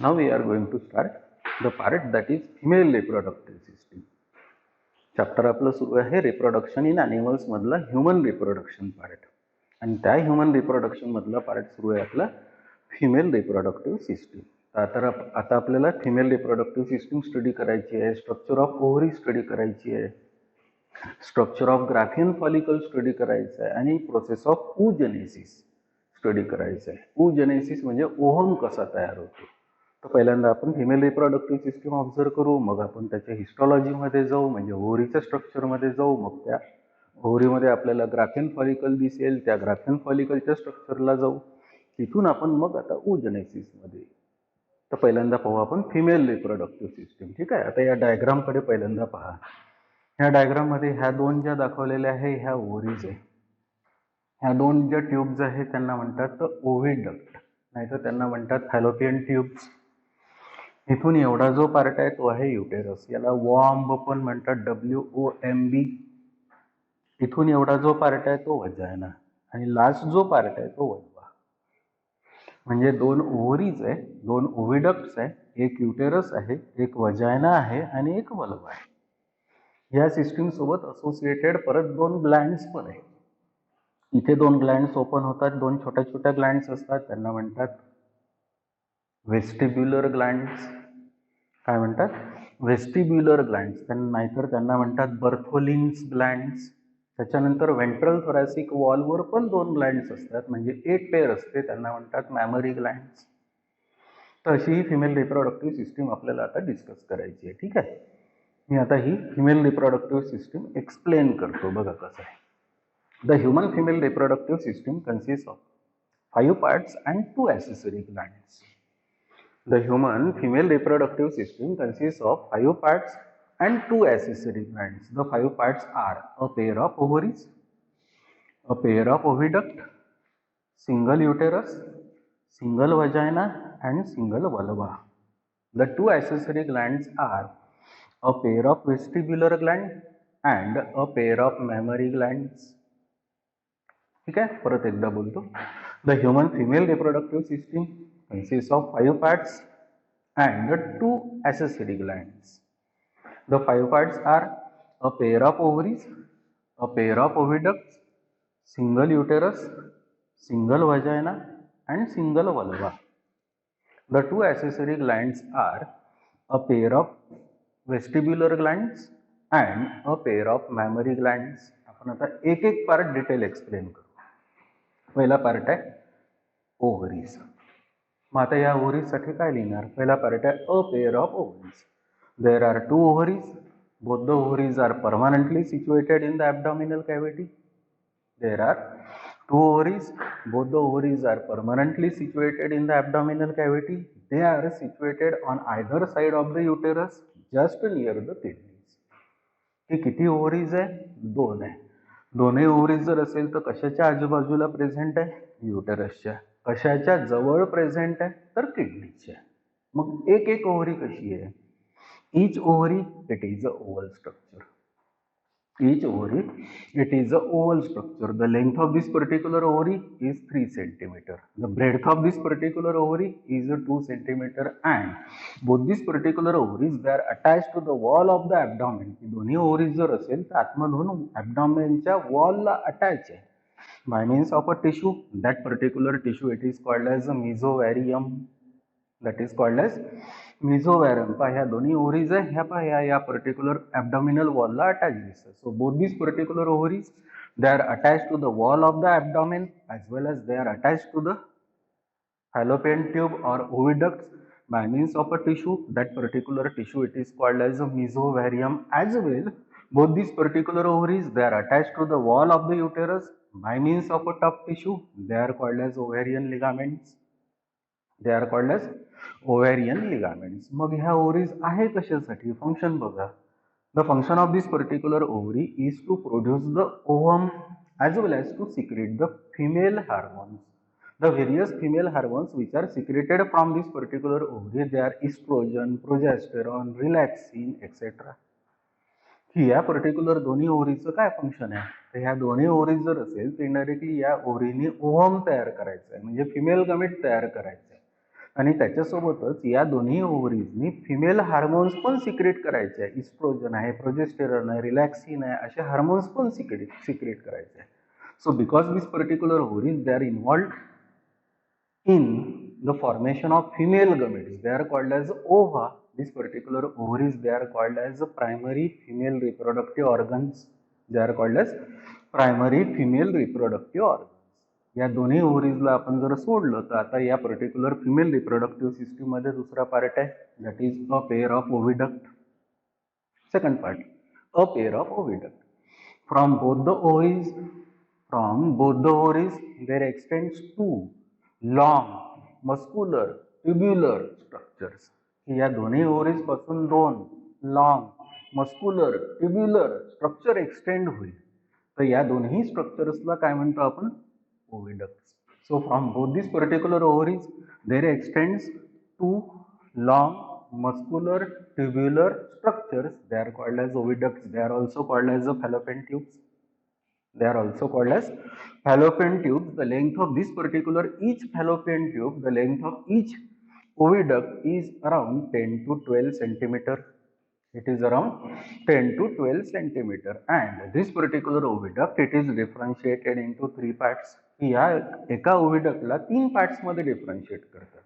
Now we are going to start the part that is female reproductive system. Chapter आपलं सुरू आहे reproduction in animals मधला human reproduction part, आणि त्या human reproduction मधला part सुरू आहे आपला फिमेल रिप्रोडक्टिव्ह सिस्टीम. आता आपल्याला फिमेल रिप्रोडक्टिव्ह सिस्टीम स्टडी करायची आहे, स्ट्रक्चर ऑफ ओव्हरी स्टडी करायची आहे, structure of Graafian follicle study करायचं आहे, आणि प्रोसेस ऑफ oogenesis स्टडी करायचं आहे. oogenesis म्हणजे ओव्हम कसा तयार होतो. तर पहिल्यांदा आपण फिमेल रिप्रोडक्टिव्ह सिस्टीम ऑब्झर्व करू, मग आपण त्याच्या हिस्टॉलॉजीमध्ये जाऊ, म्हणजे ओव्हरीच्या स्ट्रक्चरमध्ये जाऊ, मग त्या ओव्हरीमध्ये आपल्याला ग्राफियन फॉलिकल दिसेल, त्या ग्राफियन फॉलिकलच्या स्ट्रक्चरला जाऊ, तिथून आपण मग आता oogenesisमध्ये. तर पहिल्यांदा पाहू आपण फिमेल रिप्रोडक्टिव्ह सिस्टीम. ठीक आहे. आता या डायग्रामकडे पहिल्यांदा पहा. ह्या डायग्राममध्ये ह्या दोन ज्या दाखवलेल्या आहे ह्या ओव्हरीज आहे. ह्या दोन ज्या ट्यूब्स आहेत त्यांना म्हणतात ओव्हिडक्ट, नाहीतर त्यांना म्हणतात फॅलोपियन ट्यूब्स. इथून एवढा जो पार्ट आहे तो आहे युटेरस, याला वॉम्ब पण म्हणतात, WOMB. इथून एवढा जो पार्ट आहे तो वजायना, आणि लास्ट जो पार्ट आहे तो वल्वा. म्हणजे दोन ओव्हरीज आहे, दोन ओव्हिडक्ट्स आहे, एक युटेरस आहे, एक वजायना आहे, आणि एक वल्वा आहे. या सिस्टीम सोबत असोसिएटेड परत दोन ग्लँड्स पण आहे. इथे दोन ग्लँड्स ओपन होतात, दोन छोट्या छोट्या ग्लँड्स असतात, त्यांना म्हणतात वेस्टिब्युलर ग्लँड्स. काय म्हणतात? Vestibular glands. नाहीतर त्यांना म्हणतात बर्थोलिन्स ग्लँड्स. त्याच्यानंतर वेंट्रल थोरॅसिक वॉलवर पण दोन ग्लँड्स असतात, म्हणजे एक पेअर असते, त्यांना म्हणतात मॅमरी ग्लँड्स. तर अशी ही फिमेल रिप्रोडक्टिव्ह सिस्टीम आपल्याला आता डिस्कस करायची आहे. ठीक आहे. मी आता ही फिमेल रिप्रोडक्टिव्ह सिस्टीम एक्सप्लेन करतो, बघा कसं आहे. The human female reproductive system consist of 5 parts and 2 accessory glands. The human female reproductive system consists of 5 parts and 2 accessory glands. The 5 parts are a pair of ovaries, a pair of oviduct, single uterus, single vagina, and single vulva. The 2 accessory glands are a pair of vestibular gland and a pair of mammary glands. ठीक आहे. परत एकदा बोलतो. The human female reproductive system consists of 5 parts and 2 accessory glands. The 5 parts are a pair of ovaries, a pair of oviducts, single uterus, single vagina, and single vulva. The 2 accessory glands are a pair of vestibular glands and a pair of mammary glands. आपण आता एक एक part detail explain करू. पहिला part आहे ओव्हरीज. मग आता या ओव्हरीज साठी काय लिहिणार? पहिला पार्ट आहे a pair of ovaries. There are 2 ovaries. Both the ovaries are permanently situated in the abdominal cavity. There are 2 ovaries. Both the ovaries are permanently situated in the abdominal cavity. They are situated on either side of the uterus, just near the kidneys. हे किती ओव्हरीज आहे? 2 आहे. दोन्ही ओव्हरीज जर असेल तर कशाच्या आजूबाजूला प्रेझेंट आहे? युटेरसच्या. कशाच्या जवळ प्रेझेंट आहे? तर किडनीच्या. मग एक एक ओव्हरी कशी आहे? Each ovary, it is a oval structure. Each ovary, it is a oval structure. The length of this particular ovary is 3 centimeter. The breadth of this particular ovary is 2 centimeter, and both these particular ovaries, they are attached to the wall of the abdomen. दोन्ही ovaries जर असेल तर आतमधून abdomenच्या wall ला attach आहे by means of a tissue. That particular tissue, it is called as a mesovarium. That is called as mesovarium. पहा ह्या दोन्ही ओव्हरीज आहे, ह्या पहा या पर्टिक्युलर ॲब्डॉमिनल वॉलला अटॅच दिसतात. So both this particular ovaries, they are attached to the wall of the abdomen as well as they are attached to the fallopian tube or oviducts by means of a tissue. That particular tissue, it is called as a mesovarium as well. Both these particular ovaries, they are attached to the wall of the uterus by means of a tough tissue. They are called as ovarian ligaments. They are called as ovarian ligaments. मग ह्या ovaries आहे कशासाठी? Function बघा. The function of this particular ovary is to produce the ovum as well as to secrete the female hormones. The various female hormones which are secreted from this particular ovary, they are estrogen, progesterone, relaxin, etc. या particular दोन्ही ओव्हरीचं काय function आहे? तर ह्या दोन्ही ओव्हरीज जर असेल तर इनडायरेक्टली या ओव्हरीने ओव्हम तयार करायचं आहे, म्हणजे फिमेल गमेट तयार करायचं आहे. आणि त्याच्यासोबतच या दोन्ही ओव्हरीजनी फिमेल हार्मोन्स पण सिक्रेट करायचे आहे. इस्ट्रोजन आहे, प्रोजेस्टेरॉन आहे, रिलॅक्सिन आहे, असे हार्मोन्स पण सिक्रेट करायचे आहे. So because these particular ovaries, they are involved in the formation of female gametes. They are called as ova. These particular ovaries, they are called as primary female reproductive organs. They are called as primary female reproductive organs. या दोन्ही ओव्हरीजला आपण जर सोडलं तर आता या particular female reproductive system मध्ये दुसरा पार्ट आहे, that is a pair of oviduct. Second part, a pair of oviduct. From both the ovaries, there extends two long muscular tubular structures. या दोन्ही ओव्हरीज पासून दोन long muscular tubular structure extend होईल. तर या दोन्ही स्ट्रक्चर्सला काय म्हणतो आपण? ओव्हिडक्ट्स. So from both these particular ovaries, there extends two long muscular tubular structures. They are called as oviducts. They are also called as the fallopian tubes. They are also called as fallopian tubes. The length of this particular each fallopian tube, the length of each oviduct is around 10 to 12 centimeter. It is around 10 to 12 centimeter, and this particular oviduct, it is differentiated into three parts. या एका ओव्हिडक्टला तीन parts मध्ये differentiate करतात.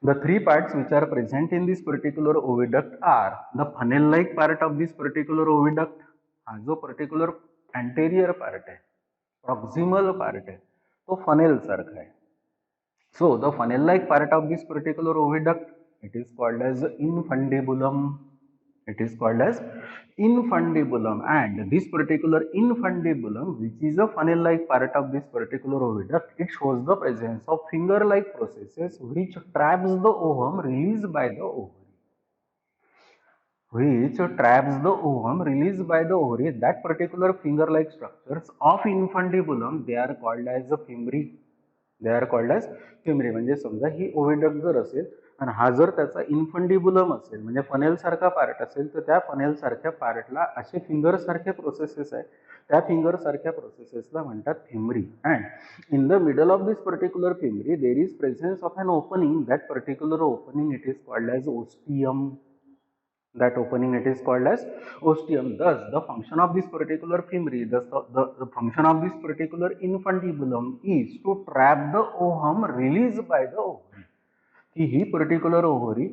The three parts which are present in this particular oviduct are the funnel-like part of this particular oviduct. हा जो particular anterior part आहे, proximal part आहे, तो funnel सारखा आहे. So the funnel-like part of this particular oviduct, it is called as infundibulum. It is called as infundibulum, and this particular infundibulum, which is a funnel-like part of this particular oviduct, it shows the presence of finger-like processes which traps the ovum released by the ovary. Which traps the ovum released by the ovary. That particular finger-like structures of infundibulum, they are called as the fimri. They are called as fimri. म्हणजे समजा ही ओव्हिडक्ट जर असेल आणि हा जर त्याचा infundibulum असेल, म्हणजे फनेल सारखा पार्ट असेल, तर त्या फनेल सारख्या पार्टला असे फिंगर सारखे प्रोसेसेस आहे, त्या फिंगर सारख्या प्रोसेसेसला म्हणतात fimbriae. And in the middle of this particular fimbriae there is presence of an opening. That particular opening it is called as ostium. That opening it is called as ostium. Thus the function of this particular fimri, thus the function of this particular infundibulum is to trap the ovum released by the ovary. की ही particular ovary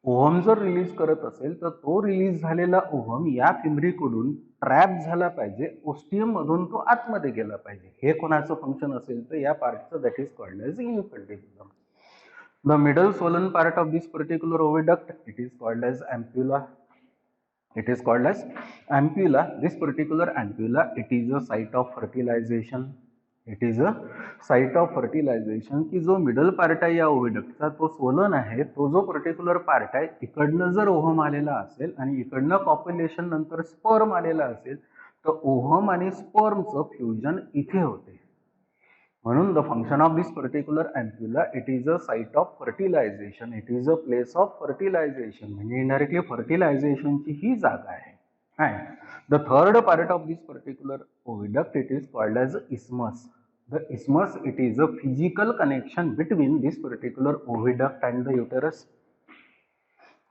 ovum जर release करत असेल तर तो release झालेला ovum या फिमरीकडून trap झाला पाहिजे, ओस्टियम मधून तो आतमध्ये गेला पाहिजे. हे कोणाचं फंक्शन असेल तर या पार्टचं, that is called as infundibulum. The middle swollen part of this particular oviduct, it is called as ampulla. It is called as ampulla. This particular ampulla, it is a site of fertilization. It is a site of fertilization. की जो middle part आहे या ओव्हिडक्टचा तो swollen आहे, तो जो particular part आहे, इकडनं जर ओव्हम आलेला असेल आणि इकडनं कॉप्युलेशन नंतर स्पर्म आलेला असेल, तर ओव्हम आणि स्पर्मचं फ्युजन इथे होते. म्हणून the function of this particular ampulla, it is a site of fertilisation. It is a place of fertilisation, म्हणजे इनडायरेक्टली फर्टिलायझेशनची ही जागा आहे. And the third part of this particular oviduct, it is called as isthmus. The isthmus, it is a physical connection between this particular oviduct and the uterus.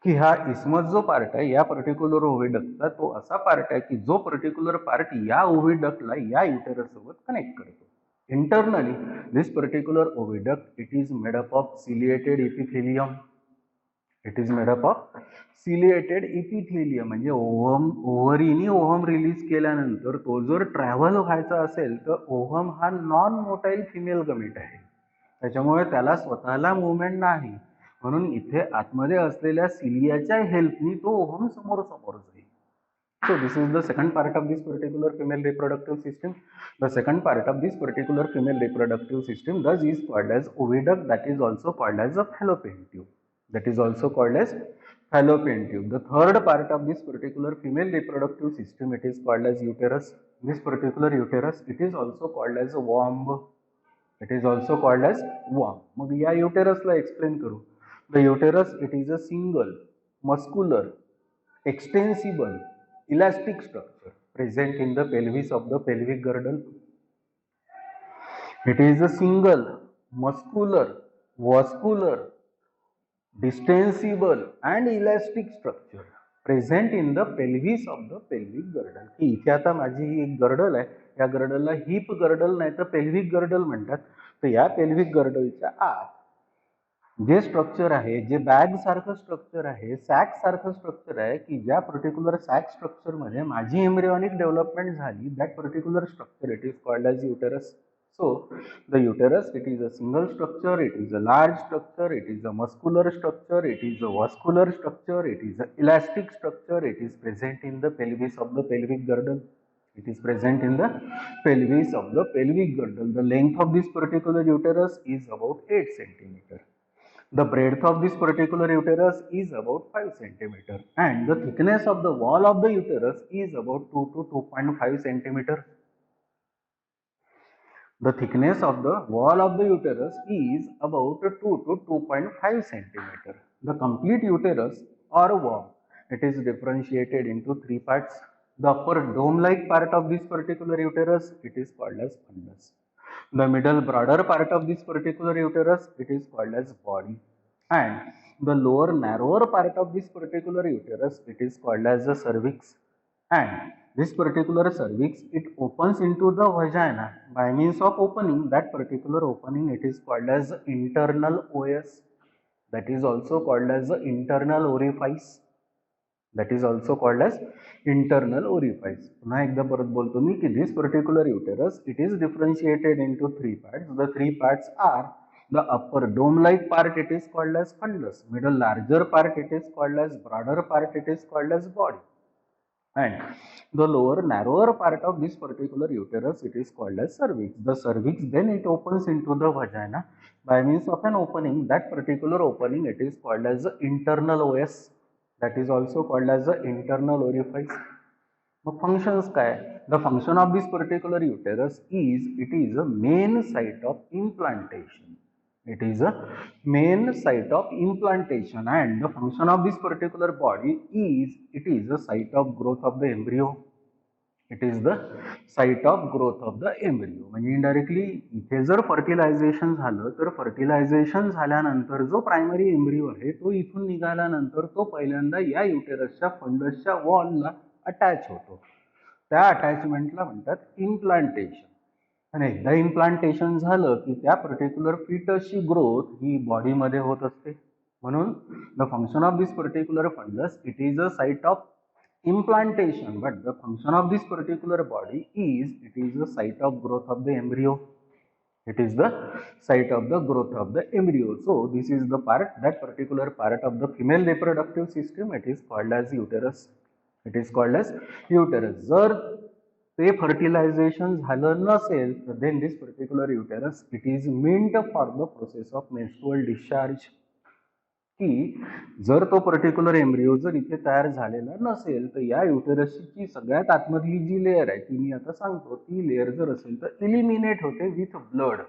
की हा इस्मस जो part आहे या पर्टिक्युलर ओव्हिडक्टचा, तो असा पार्ट आहे की जो पर्टिक्युलर पार्ट या ओव्हिडक्टला या युटेरस सोबत कनेक्ट करतो. Internally, this particular oviduct, it is made up of ciliated epithelium. It is made up of ciliated epithelium. म्हणजे ओव्हरीनी ओव्हम रिलीज केल्यानंतर तो जर ट्रॅव्हल व्हायचा असेल तर ओव्हम हा नॉन मोटाईल फिमेल गमेट आहे, त्याच्यामुळे त्याला स्वतःला मुवमेंट नाही, म्हणून इथे आतमध्ये असलेल्या सिलियाच्या हेल्पनी तो ओव्हम समोर जाईल. So this is the second part of this particular female reproductive system. The second part of this particular female reproductive system thus is called as oviduct, that is also called as a fallopian tube. That is also called as fallopian tube. The third part of this particular female reproductive system, it is called as uterus. This particular uterus, it is also called as a womb. It is also called as womb. मग या uterusला explain करू. The uterus, it is a single muscular extensible elastic structure present in the pelvis of the pelvic girdle. It is a single muscular vascular, distensible and elastic structure present in the pelvis of the pelvic girdle. की इथे आता माझी ही एक girdle आहे, या गर्डलला heap girdle नाही तर pelvic girdle म्हणतात. तर या पेल्विक गर्डलच्या आत जे स्ट्रक्चर आहे, जे बॅग सारखं स्ट्रक्चर आहे, सॅक सारखं स्ट्रक्चर आहे, की ज्या पर्टिक्युलर सॅक स्ट्रक्चर मध्ये माझी एम्ब्रियोनिक डेव्हलपमेंट झाली, that particular structure it is called as uterus. So the uterus, it is a single structure, it is a large structure, it is a muscular structure, it is a vascular structure, it is a elastic structure, it is present in the pelvis of the pelvic girdle. It is present in the pelvis of the pelvic girdle. The length of this particular uterus is about 8 centimeter. The breadth of this particular uterus is about 5 centimeter and the thickness of the wall of the uterus is about 2 to 2.5 centimeter. The thickness of the wall of the uterus is about 2 to 2.5 centimeter. The complete uterus or womb, it is differentiated into three parts. The upper dome-like part of this particular uterus, it is called as fundus. The middle broader part of this particular uterus, it is called as body. And the lower narrower part of this particular uterus, it is called as the cervix. And this particular cervix, it opens into the vagina by means of opening. That particular opening, it is called as internal OS. That is also called as the internal orifice. That is also called as internal orifice. पुन्हा एकदा परत बोलतो मी की this particular uterus, it is differentiated into three parts. The three parts are the upper dome-like part, it is called as fundus. Middle larger part, it is called as broader part, it is called as body. And the lower narrower part of this particular uterus, it is called as cervix. The cervix, then it opens into the vagina by means of an opening. That particular opening, it is called as the internal OS. That is also called as the internal orifice. The functions काय? The function of this particular uterus is, it is a main site of implantation. It is a main site of implantation, and the function of this particular body is, it is the site of growth of the embryo. It is the site of growth of the embryo. म्हणजे indirectly इथे जर fertilisation झालं तर fertilisation झाल्यानंतर जो primary embryo आहे तो इथून निघाल्यानंतर तो पहिल्यांदा या युटेरसच्या फंडसच्या वॉलला अटॅच होतो. त्या अटॅचमेंटला म्हणतात इम्प्लांटेशन. आणि एकदा इम्प्लांटेशन झालं की त्या पर्टिक्युलर फिटसची ग्रोथ ही बॉडीमध्ये होत असते. म्हणून the function of this particular fundus, it is a site of implantation, but the function of this particular body is, it is the site of growth of the embryo. It is the site of the growth of the embryo. So this is the part, that particular part of the female reproductive system, it is called as uterus. It is called as uterus. जर ते fertilization झालं नसेल तर then this particular uterus, it is meant for the process of menstrual discharge. की जर तो particular embryo जर इथे तयार झालेला नसेल तर या युटेरसची सगळ्यात आतमधली जी लेअर आहे ती मी आता सांगतो, ती लेअर जर असेल तर इलिमिनेट होते विथ ब्लड.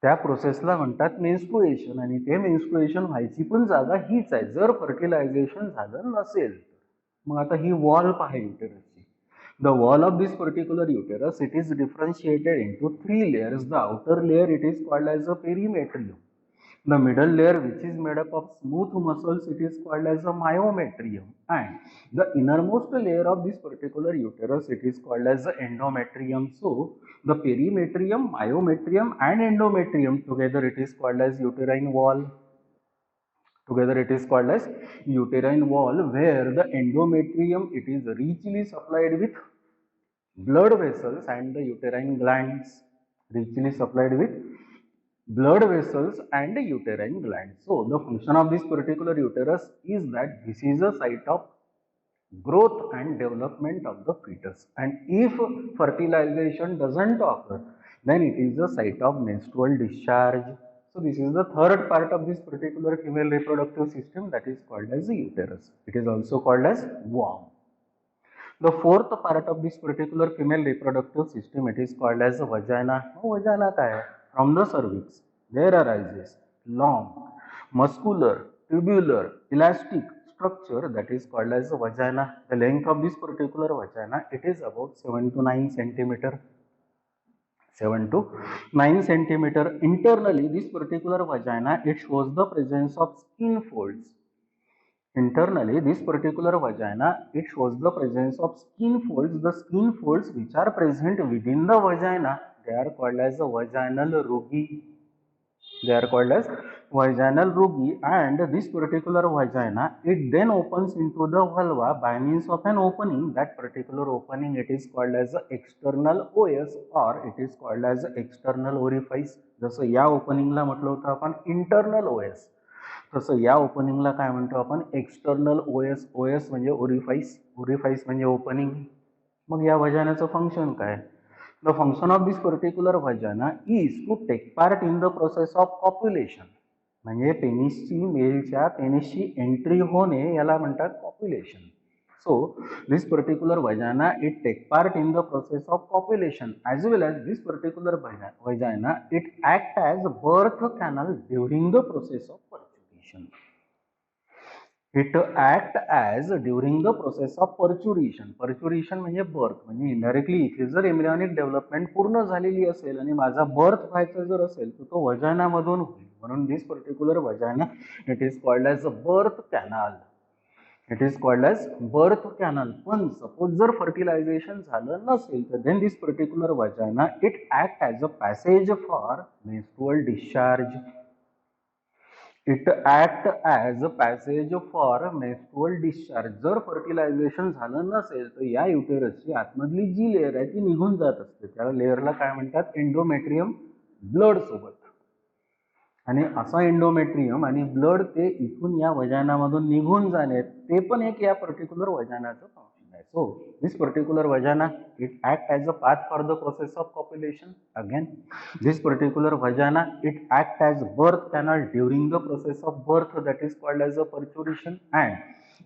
त्या प्रोसेसला म्हणतात मेन्स्ट्रुएशन, आणि ते मेन्स्ट्रुएशन व्हायची पण जागा हीच आहे जर फर्टिलायझेशन झालं नसेल. मग आता ही वॉल पहा युटेरसची. The wall of this particular uterus, it is differentiated into three layers. The outer layer, it is called as a perimetrium. The middle layer, which is made up of smooth muscles, it is called as a myometrium, and the innermost layer of this particular uterus, it is called as the endometrium. So the perimetrium, myometrium and endometrium together, it is called as uterine wall. Together it is called as uterine wall, where the endometrium, it is richly supplied with blood vessels and the uterine glands, richly supplied with blood vessels and uterine glands. So the function of this particular uterus is that this is a site of growth and development of the fetus, and if fertilization doesn't occur, then it is the site of menstrual discharge. So this is the third part of this particular female reproductive system, that is called as the uterus. It is also called as womb. The fourth part of this particular female reproductive system, it is called as vagina. Now vagina काय है? From the cervix there arises long, muscular, tubular, elastic structure that is called as vagina. The length of this particular vagina, it is about 7 to 9 centimeter. 7 to 9 centimeter. Internally, this particular vagina, it shows the presence of skin folds. Internally, this particular vagina, it shows the presence of skin folds. The skin folds which are present within the vagina, they are called as the vaginal rugae. They are called as vaginal rugae, and this particular vagina, it then opens into the vulva by means of an opening. That particular opening, it is called as the external OS, or it is called as external orifice. जसं या ओपनिंगला म्हटलं होतं आपण internal OS, तसं या ओपनिंगला काय म्हणतो आपण एक्सटर्नल ओएस. ओएस म्हणजे ओरिफाईस, ओरिफाईस म्हणजे ओपनिंग. मग या वजानाचं फंक्शन काय? The function of this particular vagina is to take part in the process of copulation. म्हणजे पेनिसची, मेलच्या पेनिसची एंट्री होणे याला म्हणतात कॉप्युलेशन. So this particular vagina, it take part in the process of copulation, as well as this particular vagina, it act as birth canal during the process of perturbation. It act as during the process of perturbation. Perturbation म्हणजे birth, म्हणजे indirectly इथे जर embryonic development पूर्ण झालेली असेल आणि माझा birth व्हायचा जर असेल तर तो वजानामधून होईल. म्हणून this particular vagina, it is called as a birth canal. It is called as birth canal. पण सपोज जर फर्टिलायझेशन झालं नसेल तर then this particular vagina, it act as a passage for menstrual discharge. It act as a passage for menstrual discharge. जर fertilisation झालं नसेल तर या युटेरसची आतमधली जी लेअर आहे ती निघून जात असते. त्या लेअरला काय म्हणतात? एंडोमेट्रियम. ब्लड सोबत. आणि असा एंडोमेट्रियम आणि ब्लड ते इथून या वजानामधून निघून जाणे, ते पण एक या पर्टिक्युलर वजानाचं फंक्शन आहे. So this particular vagina, it act as a path for the process of copulation. Again this particular vagina, it act as birth canal during the process of birth, that is called as a perturbation. And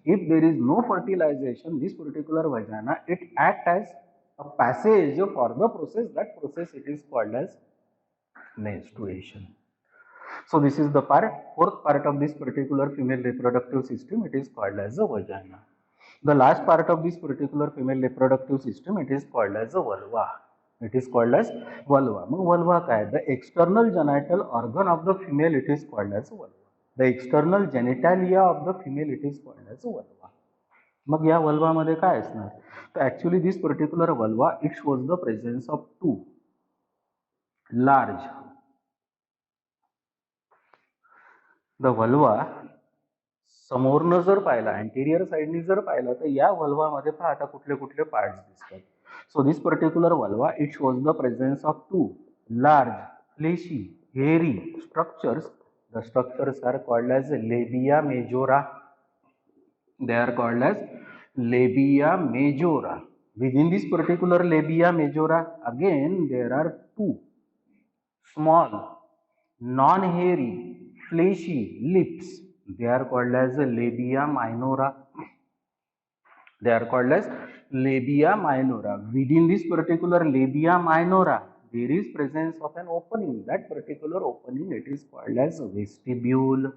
if there is no fertilization, this particular vagina, it act as a passage for the process. That process, it is called as menstruation. So this is the fourth part of this particular female reproductive system. It is called as a vagina. The last part of this particular female reproductive system, it is called as a vulva. It is called as vulva. मग vulva काय? The external genital organ of the female, it is called as vulva. The external genitalia of the female, it is called as vulva. मग या vulva मध्ये काय असणार? तर actually this particular vulva, it shows the presence of two large. The vulva समोरनं जर पाहिला, anterior साइडनी जर पाहिला तर या वल्वामध्ये पहा आता कुठले कुठले पार्ट्स दिसतात. So this particular vulva, it shows the presence of two large fleshy hairy structures. The structures are called as labia majora. They are called as labia majora. Within this particular labia majora, again there are two small non-hairy fleshy lips. They are called as labia minora. They are called as labia minora. Within this particular labia minora, there is presence of an opening. That particular opening, it is called as vestibule.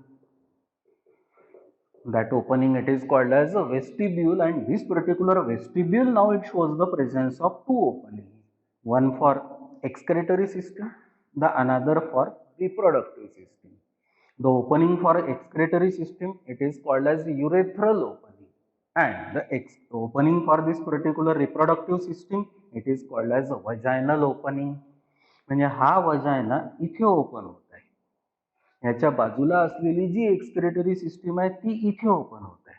That opening, it is called as a vestibule, and this particular vestibule, now it shows the presence of two openings. One for excretory system, the another for reproductive system. The opening for excretory system, it is called as urethral opening, and the opening for this particular reproductive system, it is called as a vaginal opening. म्हणजे हा वजायना इथे open होत आहे. याच्या बाजूला असलेली जी excretory system आहे ती इथे ओपन होत आहे.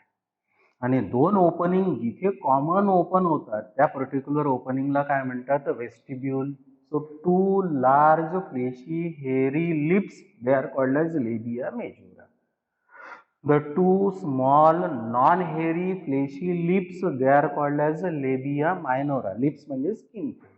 आणि दोन ओपनिंग जिथे कॉमन ओपन होतात त्या पर्टिक्युलर ओपनिंगला काय म्हणतात? Vestibule. So two large fleshy hairy lips, they are called as labia majora. The two small non-hairy fleshy lips, they are called as labia minora. Lips म्हणजे skin folds.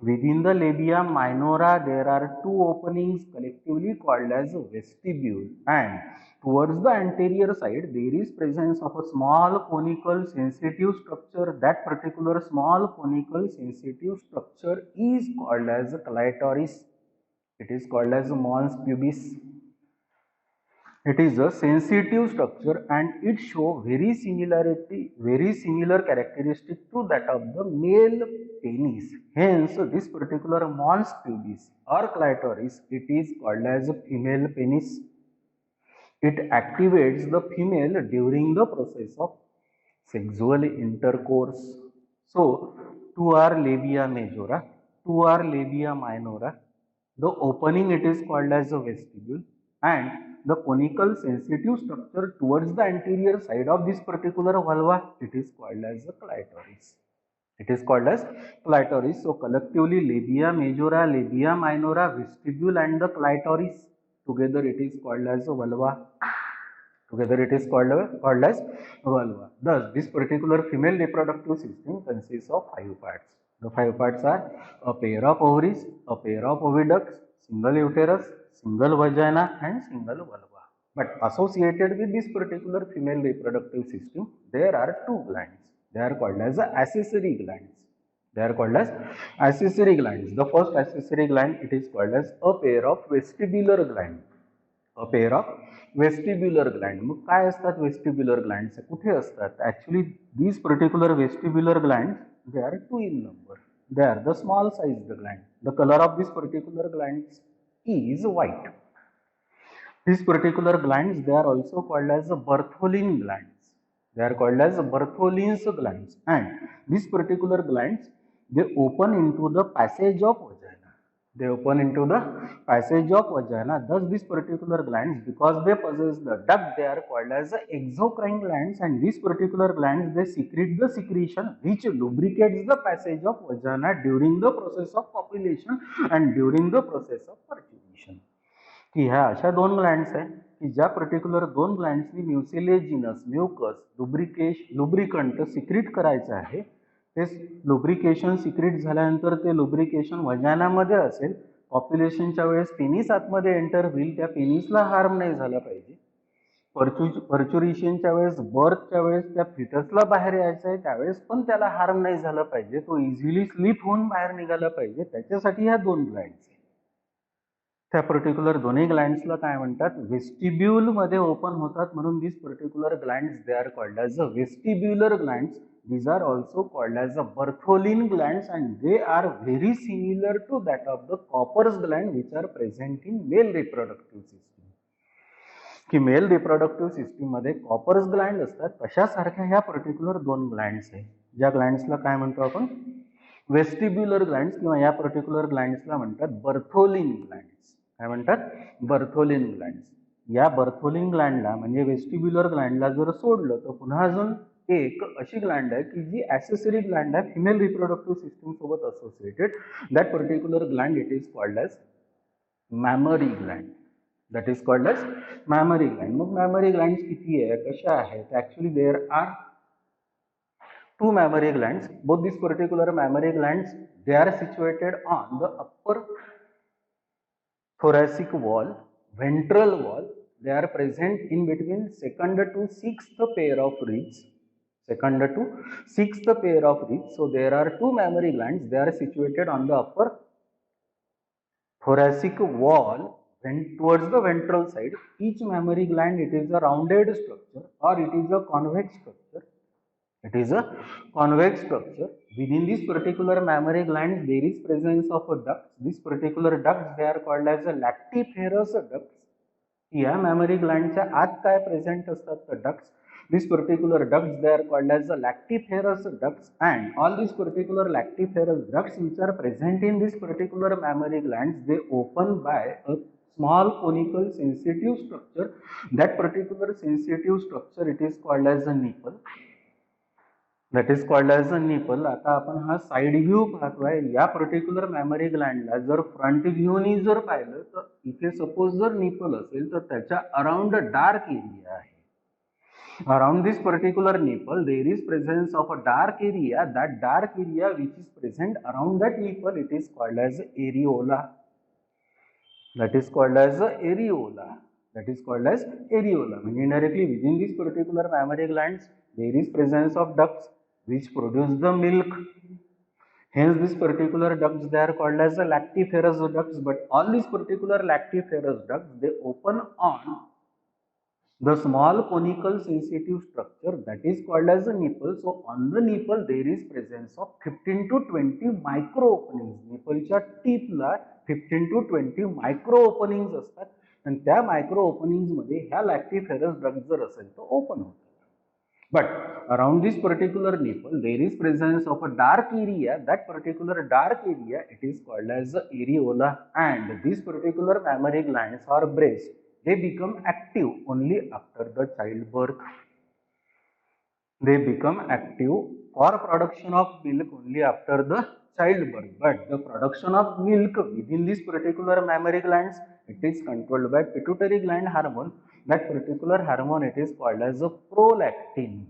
Within the labia minora, there are two openings collectively called as vestibule, and towards the anterior side, there is presence of a small conical sensitive structure. That particular small conical sensitive structure is called as clitoris. It is called as mons pubis. It is a sensitive structure and it show very similar characteristic to that of the male penis. Hence, this particular mons pubis or clitoris, it is called as a female penis. It activates the female during the process of sexual intercourse. So, to our labia majora, to our labia minora, the opening it is called as a vestibule, and the conical sensitive structure towards the anterior side of this particular vulva, it is called as a clitoris. It is called as clitoris. So collectively labia majora, labia minora, vestibule and the clitoris, together it is called as a vulva. Together it is called as vulva. Thus, this particular female reproductive system consists of 5 parts. The 5 parts are a pair of ovaries, a pair of oviducts, single uterus, single vagina and single vulva. But associated with this particular female reproductive system, there are 2 glands. They are called as accessory glands. They are called as accessory glands. The first accessory gland, it is called as a pair of vestibular gland. A pair of vestibular gland. मग काय असतात vestibular glands? कुठे असतात? Actually, these particular vestibular glands, they are 2 in number. They are the small sized gland. The color of this particular glands is white. These particular glands, they are also called as Bartholin glands. They are called as Bartholin's glands, and these particular glands, they open into the passage of vagina. They open into the passage of vagina. Thus, these particular glands, because they possess the duct, they are called as exocrine glands, and these particular glands, they secrete the secretion which lubricates the passage of vagina during the process of copulation and during the process of parturition. की ह्या अशा 2 glands आहेत की ज्या particular 2 ग्लँड्सनी म्युसिलेजिनस mucus lubricant secrete करायचं आहे. ते lubrication secrete झाल्यानंतर ते लुब्रिकेशन वजानामध्ये असेल. पॉप्युलेशनच्या वेळेस पेनिस आतमध्ये एंटर होईल. त्या पेनिसला हार्म नाही झाला पाहिजे. पर्च्युरेशनच्या वेळेस बर्थच्या वेळेस त्या फिटसला बाहेर यायचं आहे त्यावेळेस पण त्याला हार्म नाही झालं पाहिजे. तो इझिली स्लिप होऊन बाहेर निघाला पाहिजे. त्याच्यासाठी ह्या 2 ग्लँड्स. त्या पर्टिक्युलर दोन्ही ग्लँड्सला काय म्हणतात? वेस्टिब्यूल मध्ये ओपन होतात म्हणून this particular glands they are called as a vestibular glands. These are also called as a Bartholin glands and they are very similar to that of the Copper's gland which are present in male reproductive system. की male reproductive system मध्ये Cowper's Gland असतात तशासारख्या ह्या particular 2 glands आहेत. ज्या ग्लँड्सला काय म्हणतो आपण? Vestibular glands किंवा या पर्टिक्युलर ग्लँड्सला म्हणतात बर्थोलिन ग्लँड्स. काय म्हणतात? Bartholin glands. या बर्थोलिन ग्लँडला म्हणजे वेस्टिब्युलर ग्लँडला जर सोडलं तर पुन्हा अजून एक अशी ग्लँड आहे की जी ॲक्सेसरी ग्लँड आहे फिमेल रिप्रोडक्टिव्ह सिस्टीम सोबत associated. That particular Gland it is called as memory Gland. That is called as mammary gland. मग mammary glands किती आहे? कशा आहेत? Actually there are 2 mammary glands. Both these particular mammary glands, they are situated on the upper thoracic wall, ventral wall. They are present in between 2nd to 6th pair of ribs. 2nd to 6th pair of ribs. So there are 2 mammary glands. They are situated on the upper thoracic wall towards the ventral side. Each mammary gland, it is a rounded structure or it is a convex structure. It is a convex structure. Within this particular mammary gland, there is presence of a duct. This particular ducts, they are called as a lactiferous ducts. या mammary glandच्या आत काय present असतात the ducts. These particular ducts, they are called as the lactiferous ducts, and all these particular lactiferous ducts which are present in this particular mammary glands, they open by a small conical sensitive structure. That particular sensitive structure, it is called as a nipple. That is called as a nipple. आता आपण हा side view पाहतोय. या particular memory ग्लँडला जर front व्ह्यूनी जर पाहिलं तर इथे सपोज जर निपल असेल तर त्याच्या अराउंड डार्क एरिया आहे. Around this particular nipple, there is presence of a dark area. That dark area which is present around that nipple, it is called as areola. That is called as areola. That is called as areola. Meaning indirectly within this particular mammary glands, there is presence of ducts which produce the milk. Hence, this particular ducts, they are called as the lactiferous ducts. But all these particular lactiferous ducts, they open on The small conical sensitive structure that is called as a nipple. So on the nipple there is presence of 15 to 20 micro openings. Nippleच्या टिपला 15 to 20 micro openings असतात आणि त्या micro openings मध्ये ह्या लॅक्टिफेरस drug जर असेल तर open होतो. But around this particular nipple there is presence of a dark area. That particular dark area, it is called as the areola, and these particular mammary glands or breast, they become active only after the childbirth. They become active for production of milk only after the childbirth. But the production of milk within this particular mammary glands, it is controlled by pituitary gland hormone. That particular hormone, it is called as a prolactin.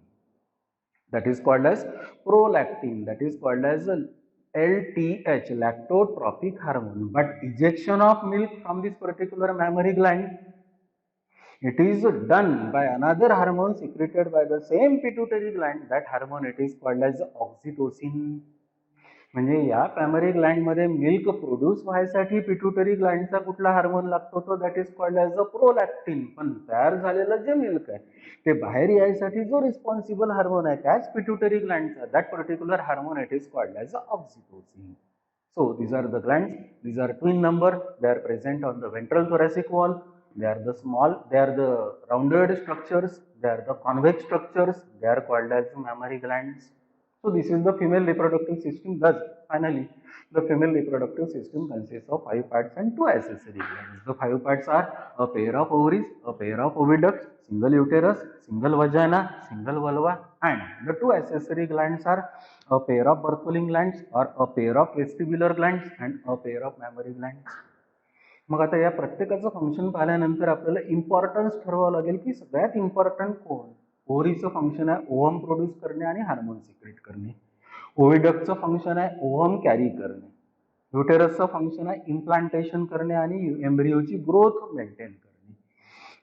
That is called as prolactin. That is called as a LTH, lactotrophic hormone. But ejection of milk from this particular mammary gland, it is done by another hormone secreted by the same pituitary gland. That hormone, it is called as oxytocin. म्हणजे या primary Gland मध्ये milk produce व्हायसाठी pituitary ग्लँडचा कुठला hormone लागतो तो that is called as a prolactin. पण तयार झालेलं जे मिल्क आहे ते बाहेर यायसाठी जो रिस्पॉन्सिबल हार्मोन आहे त्याच पिट्युटरी ग्लँडचा, that particular hormone it is called as a oxytocin. So these are the glands. These are twin number. They are present on the ventral thoracic wall. They are the small. They are the rounded structures. They are the convex structures. They are called as mammary glands. So this is the female reproductive system. Thus, finally, the female reproductive system consists of 5 parts and 2 accessory glands. The 5 parts are a pair of ovaries, a pair of oviducts, single uterus, single vagina, single vulva, and the 2 accessory glands are a pair of Bartholin glands or a pair of vestibular glands and a pair of mammary glands. मग आता या प्रत्येकाचं function पाहिल्यानंतर आपल्याला importance ठरवावं लागेल की सगळ्यात इम्पॉर्टंट कोण. ओव्हरीचं फंक्शन आहे ओव्हम प्रोड्यूस करणे आणि हार्मोन सिक्रेट करणे. ओव्हिडक्टचं फंक्शन आहे ओव्हम कॅरी करणे. युटेरसचं फंक्शन आहे इम्प्लांटेशन करणे आणि एम्ब्रिओची ग्रोथ मेंटेन करणे.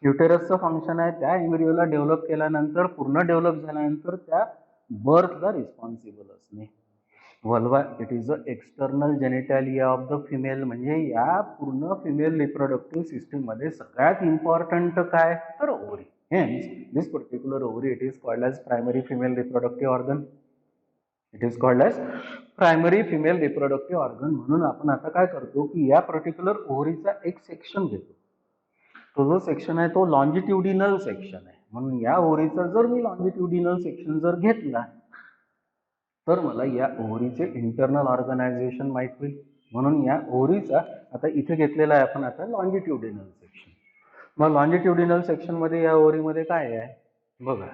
युटेरसचं फंक्शन आहे त्या एम्ब्रिओला डेव्हलप केल्यानंतर पूर्ण डेव्हलप झाल्यानंतर त्या बर्थला रिस्पॉन्सिबल असणे. Vulva it is a external genitalia of the female. म्हणजे या पूर्ण फिमेल रिप्रोडक्टिव्ह सिस्टीम मध्ये सगळ्यात इम्पॉर्टंट काय तर ovary. Hence, this particular ovary it is called as primary female reproductive organ. It is called as primary female reproductive organ. म्हणून आपण आता काय करतो की या पर्टिक्युलर ओव्हरीचा एक सेक्शन घेतो. तो जो सेक्शन आहे तो लॉन्जिट्युडिनल सेक्शन आहे. म्हणून या ओव्हरीचा जर मी लॉन्जिट्युडिनल सेक्शन जर घेतला तर मला या ओव्हरीचे इंटरनल ऑर्गनायझेशन माहित होईल. म्हणून या ओव्हरीचा आता इथे घेतलेला आहे आपण आता लॉन्जिट्युडिनल सेक्शन. मग लॉन्जिट्युडिनल सेक्शन मध्ये या ओव्हरीमध्ये काय आहे बघा.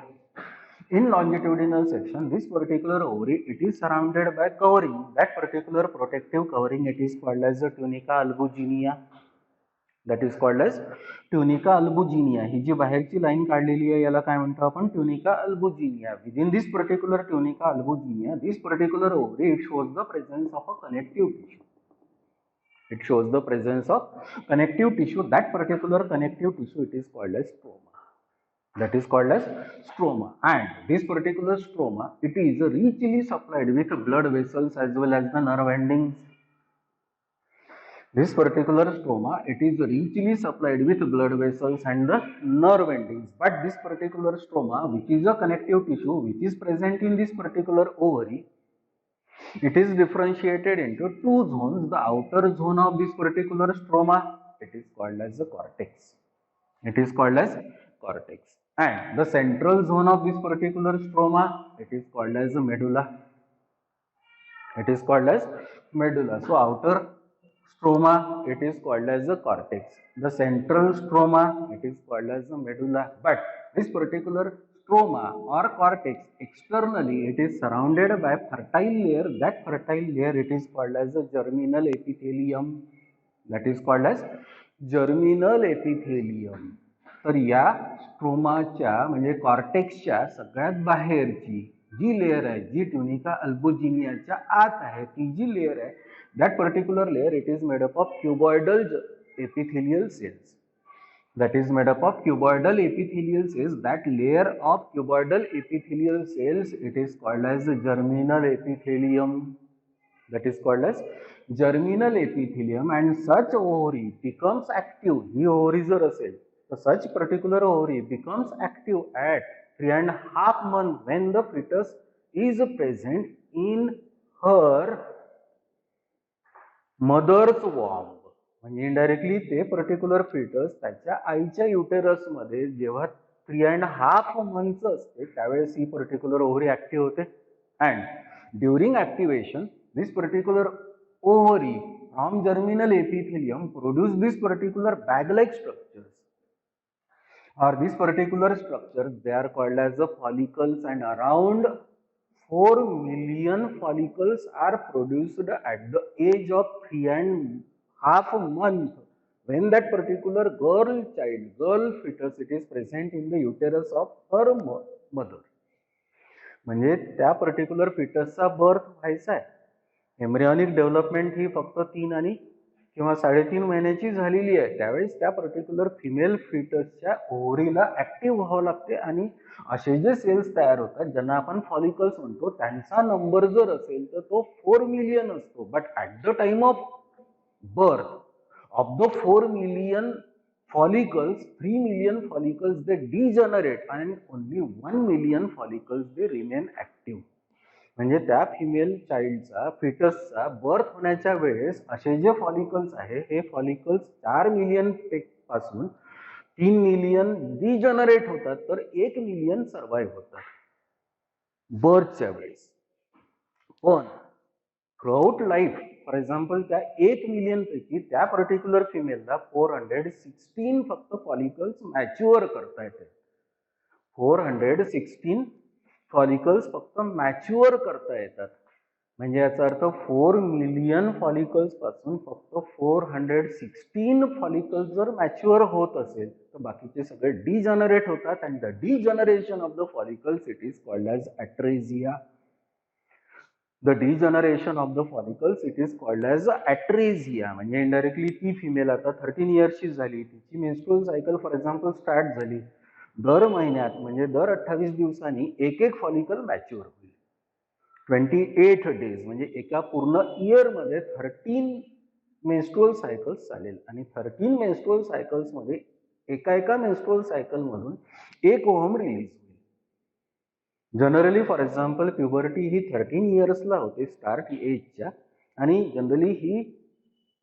In longitudinal section this particular ovary it is surrounded by covering. That particular protective covering it is called as the tunica albuginea. That is called as tunica albuginea. ही जी बाहेरची लाईन काढलेली आहे याला काय म्हणतो आपण tunica albuginea. Within this particular tunica albuginea this particular ovary it shows the presence of a connective tissue. It shows the presence of connective tissue. That particular connective tissue it is called as stroma. That is called as stroma. And this particular stroma it is richly supplied with blood vessels as well as the nerve endings. This particular stroma it is richly supplied with blood vessels and the nerve endings. But this particular stroma, which is a connective tissue which is present in this particular ovary, it is differentiated into 2 zones. The outer zone of this particular stroma it is called as the cortex. It is called as cortex. And the central zone of this particular stroma it is called as the medulla. It is called as medulla. So outer stroma it is called as the cortex. The central stroma it is called as the medulla. But this particular stroma or cortex externally it is surrounded by fertile layer. That fertile layer it is called as the germinal epithelium. That is called as germinal epithelium. तर या स्ट्रोमाच्या म्हणजे कॉर्टेक्सच्या सगळ्यात बाहेरची जी layer आहे जी tunica अल्बुजिनियाच्या आत आहे ती जी layer आहे that particular layer it is made up of cuboidal epithelial cells. That is made up of cuboidal epithelial cells. That layer of cuboidal epithelial cells it is called as germinal epithelium. That is called as germinal epithelium. And such ovary becomes active. He ovary जर असेल So such particular ovary becomes active at 3.5 months when the fetus is present in her mother's womb. म्हणजे indirectly ते particular foetus त्याच्या आईच्या युटेरसमध्ये जेव्हा 3.5 months असते त्यावेळेस ही particular ovary active होते. And during activation this particular ovary from germinal epithelium produce this particular bag-like structures, or these particular structures they are called as the follicles, and around 4 million follicles are produced at the age of 3.5 months when that particular girl fetus it is present in the uterus of her mother. म्हणजे त्या particular फिटसचा birth व्हायचा आहे. Embryonic development ही फक्त 3 आणि किंवा 3.5 महिन्याची झालेली आहे. त्यावेळेस त्या पर्टिक्युलर फिमेल फिटसच्या ओव्हरीला ऍक्टिव्ह व्हावं लागते आणि असे जे सेल्स तयार होतात ज्यांना आपण फॉलिकल्स म्हणतो त्यांचा नंबर जर असेल तर तो 4 मिलियन असतो. But at the time of birth of the 4 million follicles, 3 million follicles they degenerate and only 1 million follicles they remain active. म्हणजे त्या फिमेल चाइल्डचा फिटसचा बर्थ होण्याच्या वेळेस असे जे फॉलिकल्स आहे हे फॉलिकल्स 4 मिलियन पासून 3 मिलियन डिजनरेट होतात तर 1 मिलियन सर्वाइव्ह होतात बर्थच्या वेळेस. पण थ्रूआउट लाईफ फॉर एक्झाम्पल त्या 1 मिलियन पैकी त्या पर्टिक्युलर फिमेलला 416 फक्त फॉलिकल्स मॅच्युअर करता येते. 416 फॉलिकल्स फक्त मॅच्युअर करता येतात. म्हणजे याचा अर्थ 4 मिलियन फॉलिकल्स पासून फक्त 416 फॉलिकल्स जर मॅच्युअर होत असेल तर बाकीचे सगळे डिजनरेट होतात. And the degeneration of the follicles it is called as atresia. The degeneration of the follicles it is called as atresia. म्हणजे इनडायरेक्टली ती फिमेल आता 13 इयर्सची झाली, तिची menstrual cycle for example start झाली, दर महिन्यात म्हणजे दर 28 दिवसांनी एक फॉलिकल मॅच्युअर होईल. 28 डेज म्हणजे एका पूर्ण इयर मध्ये 13 मेन्स्ट्रुअल सायकल्स चालेल आणि 13 मेन्स्ट्रुअल सायकल्स मध्ये एका मेन्स्ट्रुअल सायकल मधून 1 ovum release. Generally for example puberty ही 13 इयर्सला होते स्टार्ट एजच्या आणि जनरली ही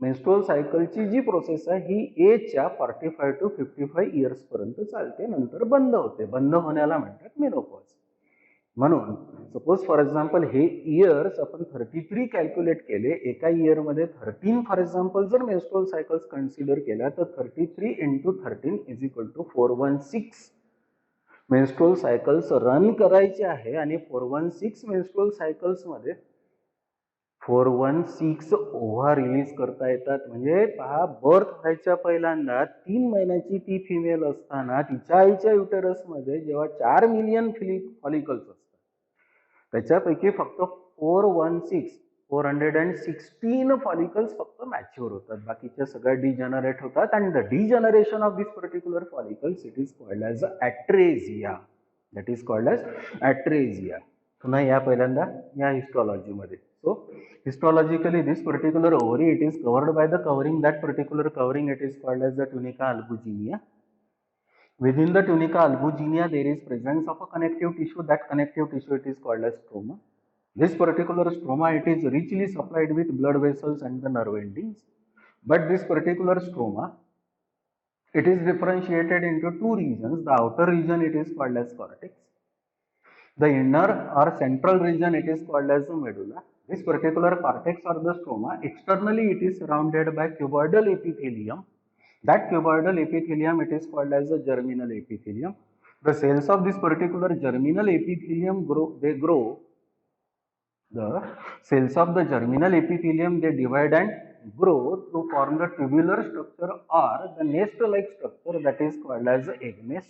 मेन्स्ट्रुअल सायकलची जी प्रोसेस आहे ही एजच्या 45 to 55 इयर्स पर्यंत चालते, नंतर बंद होते. बंद होण्याला म्हणतात मेनोपॉज. म्हणून सपोज फॉर एक्झाम्पल हे इयर्स आपण 33 कॅल्क्युलेट केले, एका इयरमध्ये 13 फॉर एक्झाम्पल जर मेन्स्ट्रुअल सायकल्स कन्सिडर केल्या तर 33 × 13 is equal to 416 menstrual cycles run करायचे आहे. आणि 416 मेन्स्ट्रुअल सायकल्स मध्ये 416 ओव्हा रिलीज करता येतात. म्हणजे पहा, बर्थ व्हायच्या पहिल्यांदा 3 महिन्याची ती फिमेल असताना तिच्या आईच्या युटेरस मध्ये जेव्हा 4 मिलियन फॉलिकल्स असतात त्याच्यापैकी फक्त 416 फॉलिकल्स फक्त मॅच्युअर होतात, बाकीच्या सगळ्या डिजनरेट होतात. And the degeneration of this particular follicles it is called as atresia. That is called as atresia. पुन्हा या पहिल्यांदा या हिस्टॉलॉजीमध्ये. So histologically this particular ovary it is covered by the covering. That particular covering it is called as the tunica albuginea. Within the tunica albuginea there is presence of a connective tissue. That connective tissue it is called as stroma. This particular stroma it is richly supplied with blood vessels and the nerve endings. But this particular stroma it is differentiated into 2 regions. The outer region it is called as cortex. The inner or central region it is called as the medulla. This particular cortex or the stroma externally it is surrounded by cuboidal epithelium. That cuboidal epithelium it is called as the germinal epithelium. The cells of this particular germinal epithelium grow. The cells of the germinal epithelium they divide and grow to form the tubular structure or the nest-like structure that is called as the egg nest.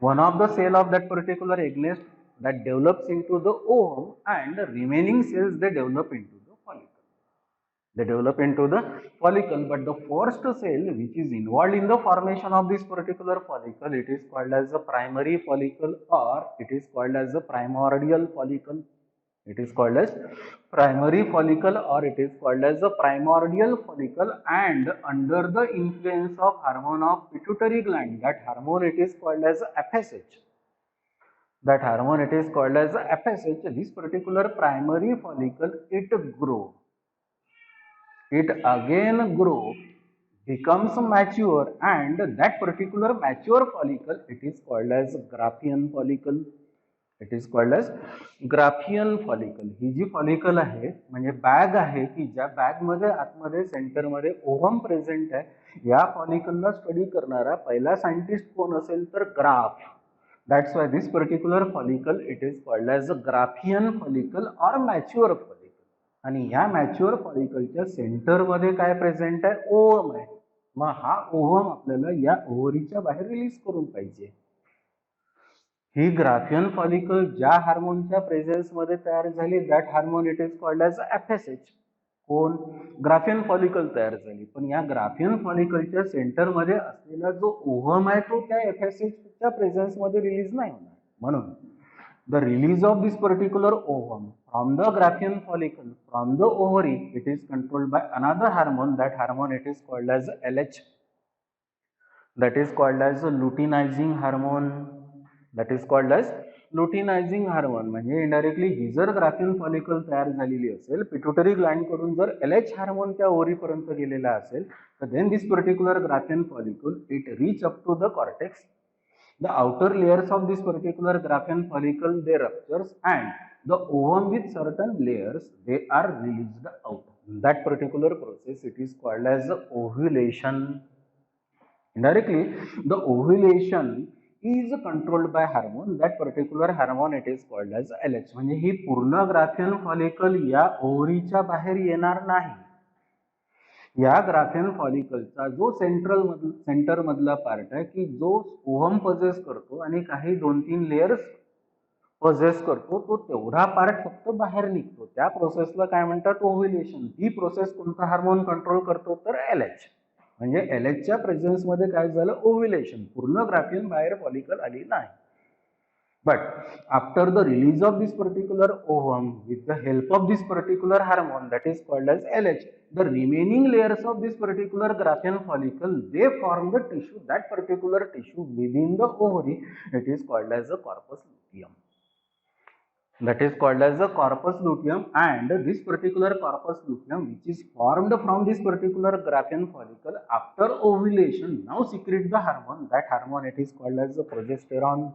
One of the cell of that particular egg nest that develops into the ovum, and the remaining cells they develop into the follicle. They develop into the follicle, but the first cell which is involved in the formation of this particular follicle it is called as the primary follicle, or it is called as the primordial follicle. It is called as primary follicle, or it is called as a primordial follicle, and under the influence of hormone of pituitary gland, that hormone it is called as FSH. That hormone it is called as FSH. This particular primary follicle, it grow. It again grow, becomes mature, and that particular mature follicle it is called as Graafian follicle. It is called as Graafian follicle. ही जी follicle आहे म्हणजे bag आहे की ज्या bag मध्ये आतमध्ये सेंटरमध्ये ओव्हम प्रेझेंट आहे. या फॉलिकलला स्टडी करणारा पहिला सायंटिस्ट कोण असेल तर graph. That's why this particular follicle it is called as a Graafian follicle or mature follicle. आणि या मॅच्युअर फॉलिकलच्या सेंटरमध्ये काय प्रेझेंट आहे? ओव्हम आहे. मग हा ओव्हम आपल्याला या ओव्हरीच्या बाहेर रिलीज करून पाहिजे. ही ग्राफियन फॉलिकल ज्या हार्मोनच्या प्रेझेन्स मध्ये तयार झाली, that hormone it is called as FSH. कोण? ग्राफियन फॉलिकल तयार झाली. पण या ग्राफियन फॉलिकलच्या सेंटरमध्ये असलेला जो ओव्हम आहे तो त्या FSHच्या प्रेझेन्स मध्ये रिलीज नाही होणार. म्हणून the release of this particular ovum from the Graafian follicle from the ovary it is controlled by another hormone. That hormone it is called as LH. that is called as luteinizing hormone. that is called as luteinizing hormone. म्हणजे indirectly ही जर Graafian follicle तयार झालेली असेल, pituitary Gland कडून जर LH hormone त्या ovary पर्यंत गेलेला असेल, तर then this particular Graafian follicle it reach up to the cortex. The outer layers of this particular graphian follicle they ruptures, and the ovum with certain layers they are released out. That particular process it is called as ovulation. Indirectly, the ovulation is controlled by hormone. That particular hormone it is called as LH. म्हणजे ही पूर्ण Graafian follicle या ओव्हरीच्या बाहेर येणार नाही. या Graafian फॉलिकलचा जो centre मधला part आहे की जो ओव्हम पजेस करतो आणि काही 2-3 लेयर्स पजेस करतो, तो तेवढा पार्ट फक्त बाहेर निघतो. त्या प्रोसेसला काय म्हणतात? ओव्युलेशन. ही प्रोसेस कोणता हार्मोन कंट्रोल करतो? तर LH. म्हणजे LHच्या प्रेझेन्स मध्ये काय झालं? ओव्युलेशन. पूर्ण ग्राफियन बाहेर फॉलिकल आली नाही. But after the release of this particular ovum with the help of this particular hormone that is called as LH, the remaining layers of this particular graphian follicle they form the tissue. That particular tissue within the ovary it is called as a corpus luteum. That is called as the corpus luteum, and this particular corpus luteum which is formed from this particular graphian follicle after ovulation now secretes the hormone. That hormone it is called as the progesterone.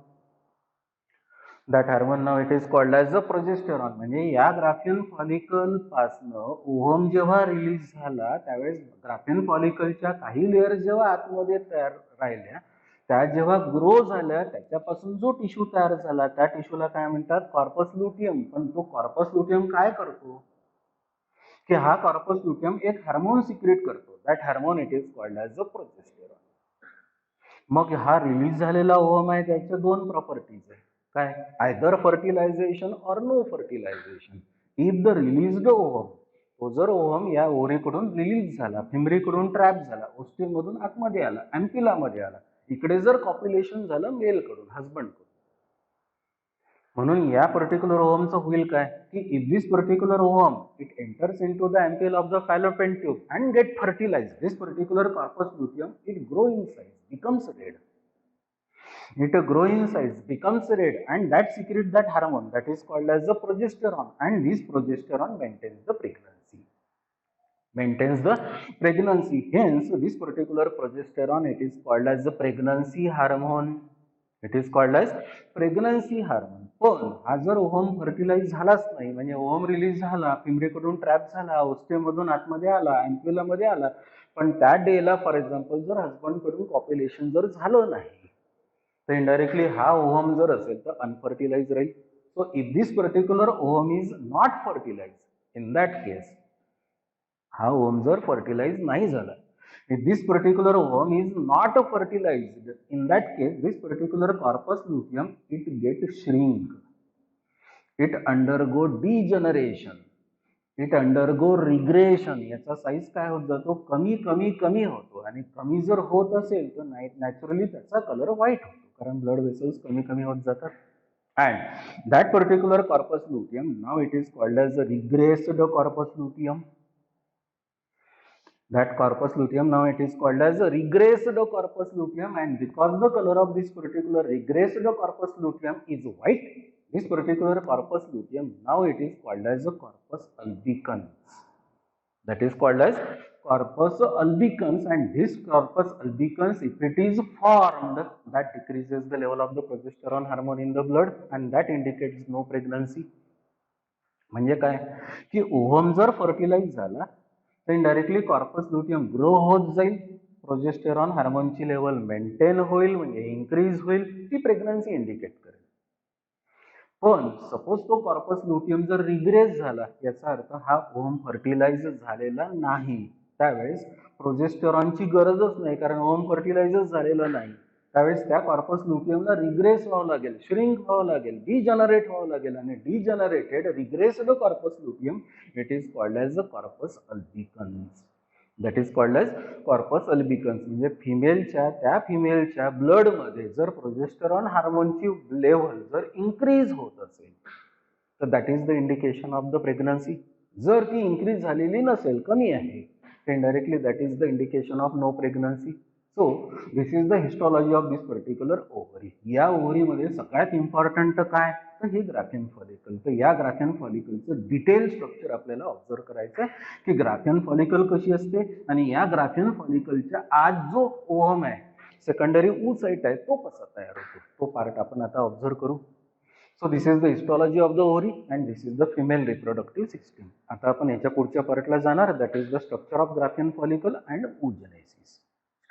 That hormone now it is called as the progesterone. म्हणजे या Graafian follicle पासनं ovum जेव्हा release झाला त्यावेळेस Graafian फॉलिकलच्या काही layer जेव्हा आतमध्ये तयार राहिल्या, त्या जेव्हा ग्रो झाल्या त्याच्यापासून जो टिश्यू तयार झाला त्या टिश्यूला काय म्हणतात? Corpus luteum. पण तो कॉर्पस लुटियम काय करतो की हा कॉर्पस लुटियम एक हार्मोन सिक्रेट करतो. That hormone it is called as a progesterone. मग हा रिलीज झालेला ओव्हम आहे त्याच्या 2 प्रॉपर्टीज आहे. काय? Either fertilization or no fertilization. If the released ovum, तो जर ओव्हम या ओव्हरीकडून रिलीज झाला, फिमरीकडून ट्रॅप झाला, ओस्टिममधून आतमध्ये आला, अँपिलामध्ये आला, इकडे जर कॉप्युलेशन झालं मेलकडून, हजबंडकडून, म्हणून या पर्टिक्युलर ओव्हमचं होईल काय की if this particular ovum it enters into the ampulla of the fallopian tube and get fertilised, this particular corpus luteum it grow in size, becomes red. It grow in size, becomes red, and that secretes that hormone that is called as the progesterone, and this progesterone maintains the pregnancy. Hence this particular progesterone it is called as the pregnancy hormone. It is called as pregnancy hormone. पण हा जर ovum fertilise झालाच नाही, म्हणजे ovum release झाला, फिमरीकडून trap झाला, ओस्टेमधून आतमध्ये आला, अँप्युलामध्ये आला, पण त्या डेला फॉर एक्झाम्पल जर हजबंडकडून कॉप्युलेशन जर झालं नाही, तर इनडायरेक्टली हा ओव्हम जर असेल तर अनफर्टिलाइज राहील. So if this particular ovum is not fertilise, in that case हा ओव्हम जर फर्टिलाइज नाही झाला, if this particular ovum is not fertilized, in that case this particular corpus luteum it get shrink, it undergo degeneration, it undergo regression. याचा size काय होत जातो? कमी कमी कमी होतो, आणि कमी जर होत असेल तर नॅचरली त्याचा कलर व्हाईट होतो, कारण ब्लड वेसल्स कमी कमी होत जातात. and that particular corpus luteum, now it is called as a regressed corpus luteum. That corpus luteum, now it is called as a regressed corpus luteum, and because the color of this particular regressed corpus luteum is white, this particular corpus luteum, now it is called as a corpus albicans. That is called as corpus albicans, and this corpus albicans, if it is formed, that decreases the level of the progesterone hormone in the blood, and that indicates no pregnancy. म्हणजे काय की ovum जर fertilise झाला तर indirectly corpus luteum grow होत जाईल, progesterone हार्मोनची level maintain होईल, म्हणजे इन्क्रीज होईल, ती प्रेग्नन्सी इंडिकेट करेल. पण सपोज तो कॉर्पस लुटियम जर रिग्रेस झाला, याचा अर्थ हा ओव्हम फर्टिलाइज झालेला नाही, त्यावेळेस प्रोजेस्टेरॉनची गरजच नाही, कारण ओव्हम फर्टिलाइजच झालेलं नाही. त्यावेळेस त्या कॉर्पस लुटियमला रिग्रेस व्हावं लागेल, श्रिंक व्हावं लागेल, डिजनरेट व्हावं लागेल, आणि degenerated regressed corpus luteum it is called as the corpus albicans. That is called as corpus albicans. म्हणजे त्या फिमेलच्या ब्लडमध्ये जर प्रोजेस्टेरॉन हार्मोनची लेवल जर इन्क्रीज होत असेल तर that is the indication of the pregnancy. जर ती इन्क्रीज झालेली नसेल, कमी आहे, तर indirectly that is the indication of no pregnancy. So this is the histology of this particular ovary. या ओव्हरीमध्ये सगळ्यात इम्पॉर्टंट काय, तर हे ग्राफियन फॉलिकल. तर या ग्राफियन फॉलिकलचं डिटेल स्ट्रक्चर आपल्याला ऑब्झर्व करायचं आहे की ग्राफियन फॉलिकल कशी असते, आणि या ग्राफियन फॉलिकलच्या आज जो ओव्हम आहे, सेकंडरी oocyte आहे, तो कसा तयार होतो, तो पार्ट आपण आता ऑब्झर्व करू. So this is the histology of the ovary and this is the female reproductive system. आता आपण याच्या पुढच्या पार्टला जाणार, that is the structure of Graafian follicle and oogenesis.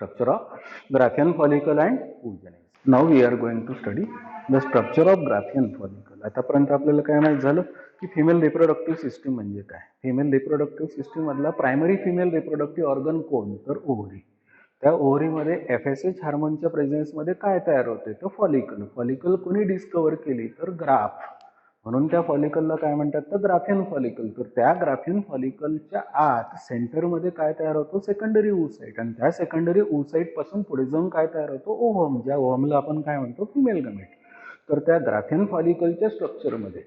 Structure of Graafian follicle and oogenesis. Now we are going to study the structure of Graafian follicle. आतापर्यंत आपल्याला काय माहित झालं की फिमेल रिप्रोडक्टिव्ह सिस्टीम म्हणजे काय. फिमेल रिप्रोडक्टिव्ह सिस्टीम मधला primary female reproductive organ कोण, तर ओव्हरी. त्या ओव्हरीमध्ये FSH हार्मोनच्या प्रेझेन्समध्ये काय तयार होते, तर फॉलिकल. फॉलिकल कोणी डिस्कवर केली, तर ग्राफ. म्हणून त्या फॉलिकलला काय म्हणतात, तर ग्राफियन फॉलिकल. तर त्या ग्राफियन फॉलिकलच्या आत सेंटरमध्ये काय तयार होतो, सेकंडरी oocyte, आणि त्या सेकंडरी oocyte पासून पुढे जाऊन काय तयार होतो, ओव्हम. ज्या ओव्हमला आपण काय म्हणतो, फिमेल गमेट. तर त्या ग्राफियन फॉलिकलच्या स्ट्रक्चरमध्ये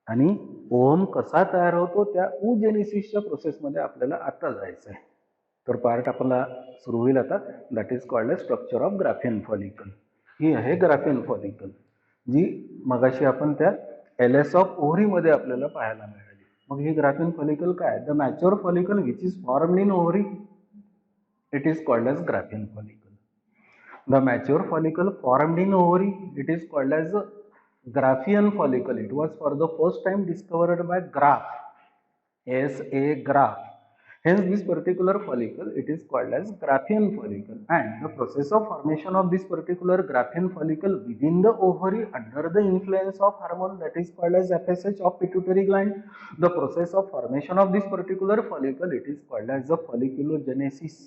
आणि ओव्हम कसा तयार होतो त्या oogenesisच्या प्रोसेसमध्ये आपल्याला आता जायचं आहे. तर पार्ट आपला सुरू होईल आता. That is called structure of Graafian follicle. ही आहे ग्राफियन फॉलिकल, जी मगाशी आपण त्या LS ऑफ ओव्हरी मध्ये आपल्याला पाहायला मिळाली. मग ही ग्राफियन फॉलिकल काय, the mature follicle which is formed in ovary, it is called as Graafian follicle. The mature follicle formed in ovary, it is called as Graafian follicle. It was for the first time discovered by Graaf, SA Graf. Hence this particular follicle, it is called as Graafian follicle, and the process of formation of this particular Graafian follicle within the ovary under the influence of hormone, that is called as FSH of pituitary gland. The process of formation of this particular follicle, it is called as the folliculogenesis.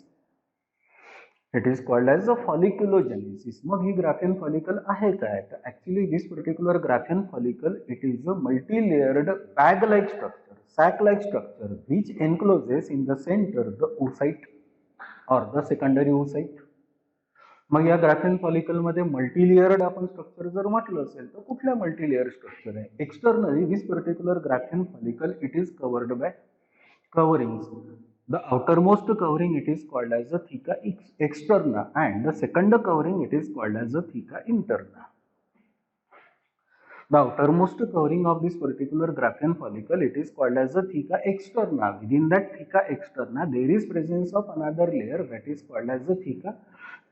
It is called as the folliculogenesis. मग ही Graafian follicle आहे काय, तर actually this particular Graafian follicle it is a multi-layered bag-like structure, sac-like structure which encloses in the center the oocyte or the secondary oocyte. मग या Graafian follicle मध्ये multi-layered आपण structure जर म्हटलं असेल तर कुठल्या मल्टी-लेयर स्ट्रक्चर आहे. Externally this particular Graafian follicle it is covered bye coverings. The outermost covering it is called as the theca externa, and the second covering it is called as the theca interna. The outermost covering of this particular Graafian follicle it is called as the theca externa. Within that theca externa there is presence of another layer that is called as the theca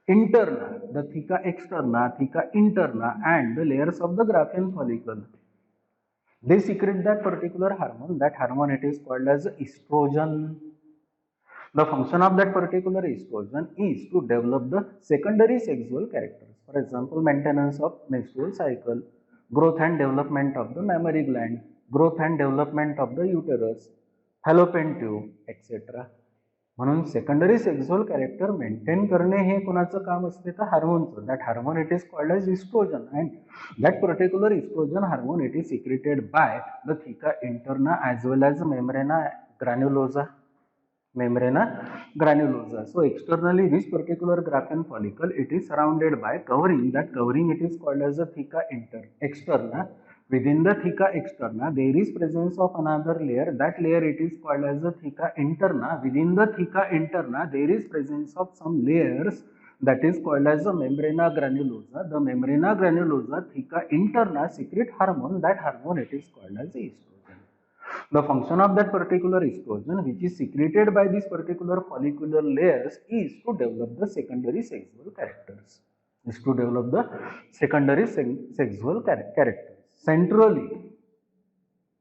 interna. The theca externa, theca interna, and the layers of the Graafian follicle, they secrete that particular hormone. That hormone it is called as estrogen. The function of that particular estrogen is to develop the secondary sexual characters. For example, maintenance of menstrual cycle, growth and development of the mammary gland, growth and development of the uterus, fallopian tube, etc. म्हणून secondary sexual character maintain करणे हे कोणाचं काम असते, तर हार्मोनचं. That hormone it is called as oestrogen, and that particular oestrogen hormone it is secreted by the theca interna as well as membrana granulosa. membrana granulosa. So externally this particular Graafian follicle, it is surrounded by covering. That covering it is called as a theca externa. Within the theca externa there is presence of another layer. That layer it is called as a theca interna. Within the theca interna there is presence of some layers that is called as a membrana granulosa. The membrana granulosa theca interna secrete hormone. That hormone it is called as estrogen. The function of that particular estrogen, which is secreted by these particular follicular layers, is to develop the secondary sexual characters. Centrally,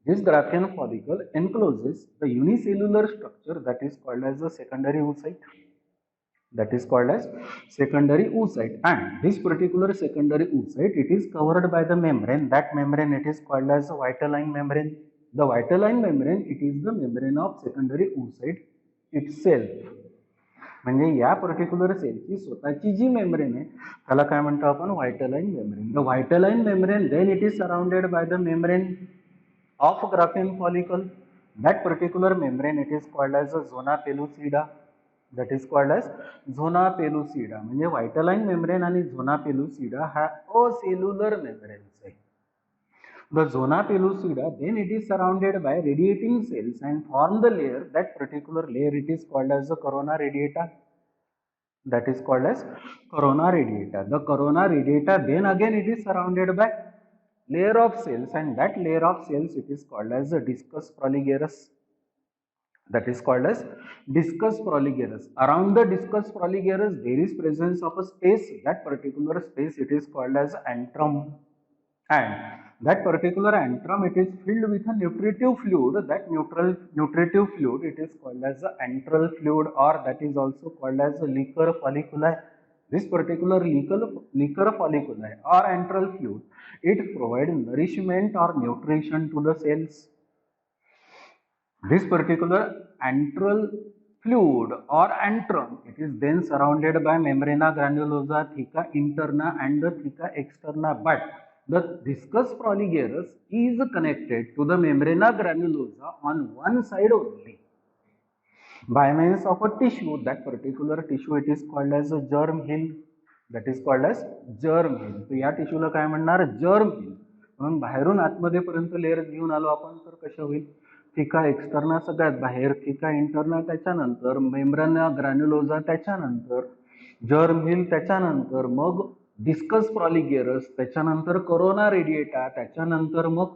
this Graafian follicle encloses the unicellular structure that is called as the secondary oocyte. And this particular secondary oocyte, it is covered by the membrane. That membrane it is called as a vitelline membrane. The vitelline membrane, it is the membrane of secondary oocyte itself. म्हणजे या particular सेलची स्वतःची जी membrane आहे त्याला काय म्हणतो आपण vitelline membrane. The vitelline membrane then it is surrounded by the membrane of Graafian follicle. That particular membrane it is called as a zona pellucida. That is called as zona pellucida. म्हणजे व्हायटलाइन membrane आणि झोना pellucida हा acellular membranes आहे. The zona pellucida, then it is surrounded by radiating cells and form the layer. That particular layer it is called as the corona radiata. That is called as corona radiata. The corona radiata, then again it is surrounded by layer of cells, and that layer of cells it is called as the discus proligerus. That is called as discus proligerus. Around the discus proligerus there is presence of a space. That particular space it is called as antrum, and that particular antrum it is filled with a nutritive fluid. That nutritive fluid it is called as the antral fluid, or that is also called as the liquor folliculi. This particular liquor folliculi or antral fluid, it provides nourishment or nutrition to the cells. This particular antral fluid or antrum, it is then surrounded by membrana granulosa, theca interna and the theca externa, but the discus proligerus is connected to the membrana granulosa on one side only by means of a tissue. That particular tissue it is called as a germ hill. That is called as germ hill. So या टिश्यूला काय म्हणणार germ hill. म्हणून बाहेरून आतमध्ये पर्यंत layers घेऊन आलो आपण तर कशा होईल थिका एक्सटर्ना सगळ्यात बाहेर, थिका इंटर्ना त्याच्यानंतर, मेम्ब्राना ग्रॅन्युलोजा त्याच्यानंतर, जर्म हिल त्याच्यानंतर, मग डिस्कस प्रॉलिगेरस त्याच्यानंतर, कोरोना रेडिएटा त्याच्यानंतर, मग